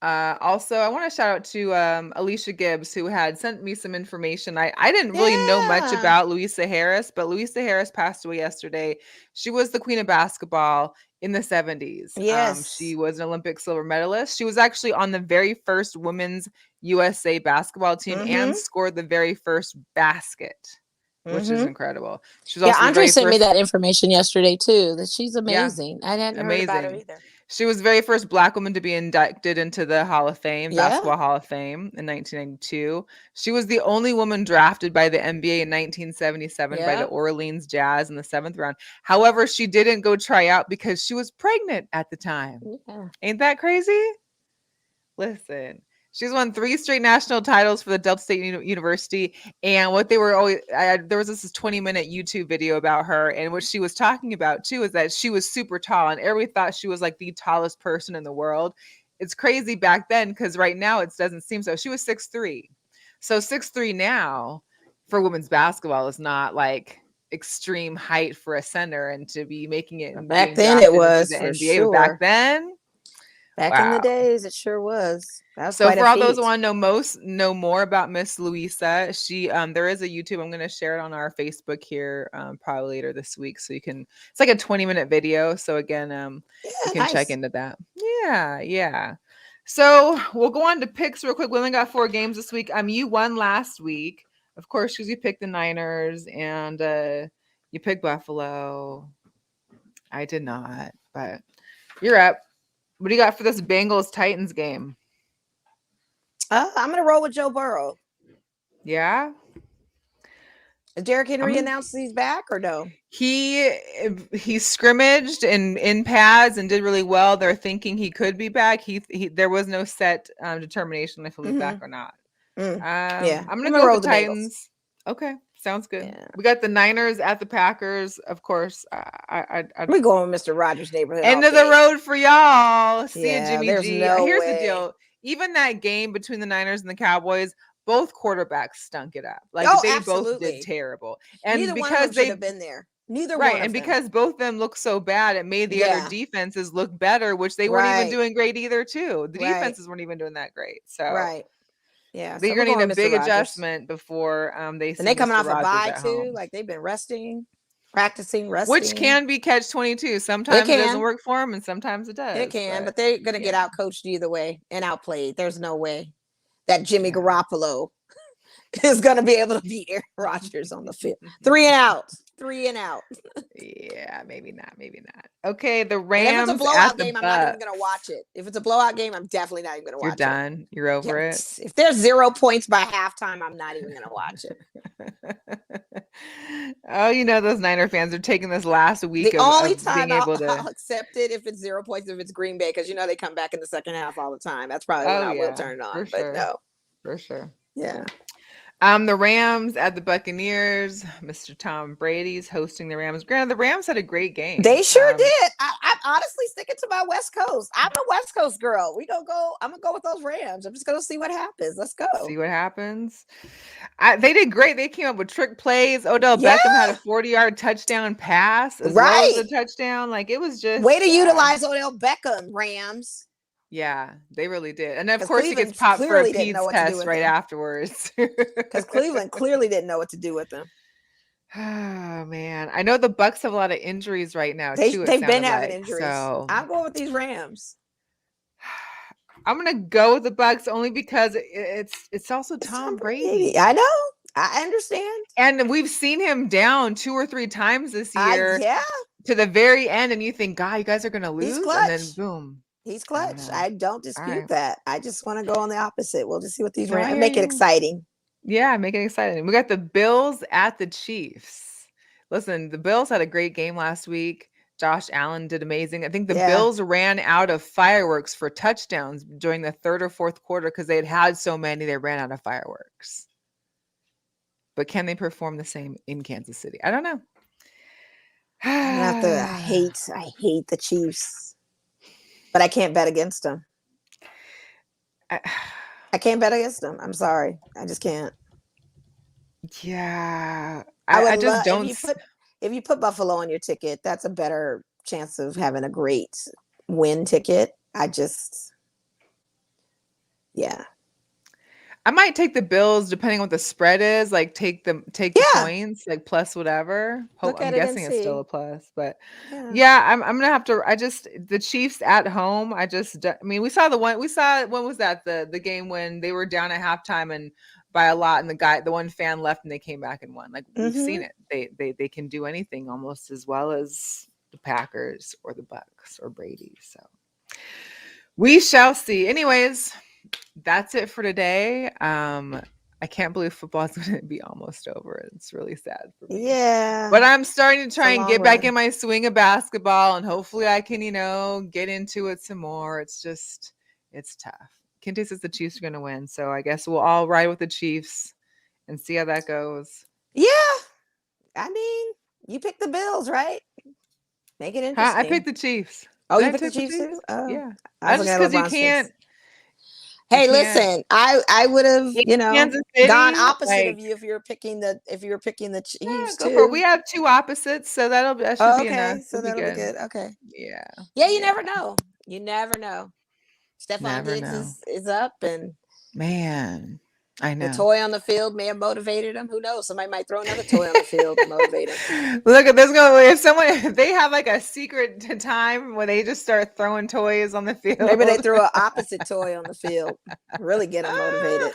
Also, I want to shout out to Alicia Gibbs, who had sent me some information. I didn't really know much Yeah. about Luisa Harris, but Luisa Harris passed away yesterday. She was the queen of basketball in the 70s. Yes. She was an Olympic silver medalist. She was actually on the very first women's USA basketball team and scored the very first basket, which is incredible. She was Yeah, also the Andre very sent me first. that information yesterday too. That she's Yeah, amazing. I hadn't heard about her amazing. either. She was the very first Black woman to be inducted into the Hall of Fame, Yeah. Basketball Hall of Fame in 1992. She was the only woman drafted by the NBA in 1977 by the Yeah. Orleans Jazz in the 7th round. However, she didn't go try out because she was pregnant at the time. Yeah. Ain't that crazy? Listen, she's won 3 straight national titles for the Delta State University. And what they were always, there was this 20-minute YouTube video about her. And what she was talking about too is that she was super tall and everybody thought she was like the tallest person in the world. It's crazy back then because right now it doesn't seem so. She was 6'3". So 6'3" now for women's basketball is not like extreme height for a center, and to be making it and Back being then it drafted into was the for NBA. sure. Back then, Back in the wow. days, it sure was. That was So quite for a all those feat. who want to know more about Miss Luisa, she there is a YouTube. I'm going to share it on our Facebook here probably later this week. So it's like a 20-minute video. So again, you can check into that. Yeah. So we'll go on to picks real quick. We only got 4 games this week. You won last week, of course, because you picked the Niners and you picked Buffalo. I did not, but you're up. What do you got for this Bengals Titans game? I'm gonna roll with Joe Burrow. Yeah. Is Derrick Henry announced he's back or no? He scrimmaged in pads and did really well. They're thinking he could be back. He there was no set determination if he'll be back or not. Yeah, I'm gonna go with the Titans. Okay, sounds good. Yeah. We got the Niners at the Packers, of course. We're going with Mr. Rogers' neighborhood. End of the road for y'all. See you, Yeah, Jimmy there's G. no Here's way. the deal. Even that game between the Niners and the Cowboys, both quarterbacks stunk it up. Like Oh, they both absolutely. did terrible. And Neither one of because them should they have been there. Neither right, one of and them. because both of them look so bad, it made the other Yeah. defenses look better, which they weren't even Right. doing great either, too. The Right. defenses weren't even doing that great. So Right. Yeah. they're So we're gonna need going a Mr. big Rogers. adjustment before they And see they coming Mr. off a Rogers bye at too. home. Like they've been resting, practicing, resting. Which can be catch 22. Sometimes it doesn't work for them, and sometimes it does. It can, but they're gonna get out coached either way and outplayed. There's no way that Jimmy Garoppolo is gonna be able to beat Aaron Rodgers on the field. 3 and out. 3 and out. Yeah, maybe not. Maybe not. Okay, the And Rams if it's a blowout at the game, Bucks. I'm not even gonna watch it. If it's a blowout game, I'm definitely not even gonna watch You're done. You're over it. If there's 0 points by halftime, I'm not even gonna watch it. Oh, you know those Niner fans are taking this last week The of only being time able to. I'll accept it if it's 0 points, if it's Green Bay, because they come back in the second half all the time. That's probably when I will turn it on. For sure. But no, For sure. yeah. The Rams at the Buccaneers. Mr. Tom Brady's hosting the Rams. Granted, the Rams had a great game. They sure did. I'm honestly sticking to my West Coast. I'm a West Coast girl. I'm gonna go with those Rams. I'm just gonna see what happens. Let's go. See what happens. They did great. They came up with trick plays. Odell Beckham had a 40-yard touchdown pass as well as a touchdown. Like it was just way to utilize Odell Beckham, Rams. Yeah, they really did. And of course, Cleveland he gets popped for a didn't know PEDS what to do test with right him. afterwards. Because Cleveland clearly didn't know what to do with them. Oh man, I know the Bucks have a lot of injuries right now too. They've been having injuries. So I'm going with these Rams. I'm gonna go with the Bucks only because it's also Tom Brady. I know. I understand. And we've seen him down 2 or 3 times this year. To the very end, and you think, God, you guys are gonna lose, and then boom. He's clutch. I don't dispute that. I just want to go on the opposite. We'll just see what these No, Rams make it exciting. Yeah, make it exciting. We got the Bills at the Chiefs. Listen, the Bills had a great game last week. Josh Allen did amazing. I think the Bills ran out of fireworks for touchdowns during the 3rd or 4th quarter because they had so many, they ran out of fireworks. But can they perform the same in Kansas City? I don't know. I hate the Chiefs, but I can't bet against them. I can't bet against them. I'm sorry. I just can't. Yeah. I just don't. If you put Buffalo on your ticket, that's a better chance of having a great win ticket. I might take the Bills depending on what the spread is. Like take the points, like plus whatever. I'm guessing it's still a plus, but I'm gonna have to. The Chiefs at home. When was that the game when they were down at halftime and by a lot, and the one fan left and they came back and won. Like we've seen it. They can do anything almost as well as the Packers or the Bucks or Brady. So we shall see. Anyways. That's it for today. I can't believe football is going to be almost over. It's really sad for me. Yeah. But I'm starting to try and get back in my swing of basketball, and hopefully I can, get into it some more. It's tough. Kinte says the Chiefs are going to win, so I guess we'll all ride with the Chiefs and see how that goes. Yeah. I mean, you picked the Bills, right? Make it interesting. I picked the Chiefs. Oh, you picked the Chiefs too? Oh. Yeah. Just because you can't. Hey, listen, I would have, gone opposite of you if you were picking the Chiefs too. We have 2 opposites, so that should be enough. So that'll be good. Okay. Yeah. Yeah, you never know. You never know. Stephon Diggs is up, and man, I know the toy on the field may have motivated him. Who knows? Somebody might throw another toy on the field to motivate him. Look at this going. If they have like a secret time where they just start throwing toys on the field, maybe they threw an opposite toy on the field. Really get them motivated.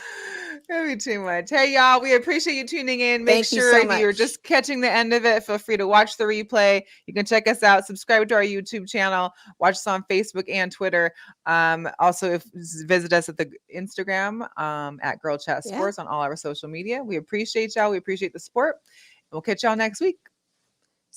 That'd be too much. Hey, y'all, we appreciate you tuning in. Make sure if you're just catching the end of it, feel free to watch the replay. You can check us out, subscribe to our YouTube channel, watch us on Facebook and Twitter. Also, visit us at the Instagram at Girl Chat Sports on all our social media. We appreciate y'all. We appreciate the support. We'll catch y'all next week.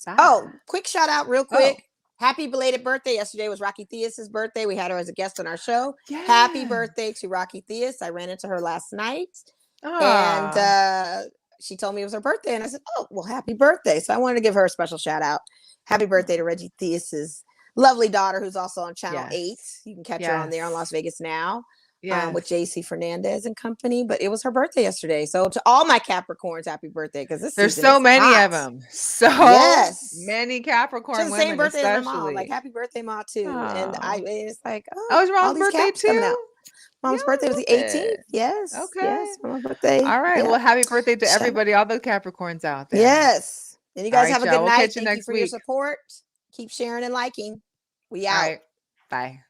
Oh, quick shout out real quick. Happy belated birthday. Yesterday was Rocky Theus's birthday. We had her as a guest on our show. Yeah. Happy birthday to Rocky Theus. I ran into her last night. And she told me it was her birthday. And I said, oh, well, happy birthday. So I wanted to give her a special shout out. Happy birthday to Reggie Theus's lovely daughter, who's also on Channel 8. You can catch her on there on Las Vegas Now. with JC Fernandez and company, but it was her birthday yesterday. So to all my Capricorns, happy birthday, because there's so many of them. So many Capricorn women, same birthday as my especially. mom. Like, happy birthday, Ma, too. And it's like, oh, was Mom's birthday too? Mom's birthday was the 18th. Yes. Okay. Yes, Mom's birthday. All right. Yeah. Well, happy birthday to everybody, all the Capricorns out there. Yes. And you guys have a good night. We'll catch you Thank you next for week. your support. Keep sharing and liking. We out. All right. Bye.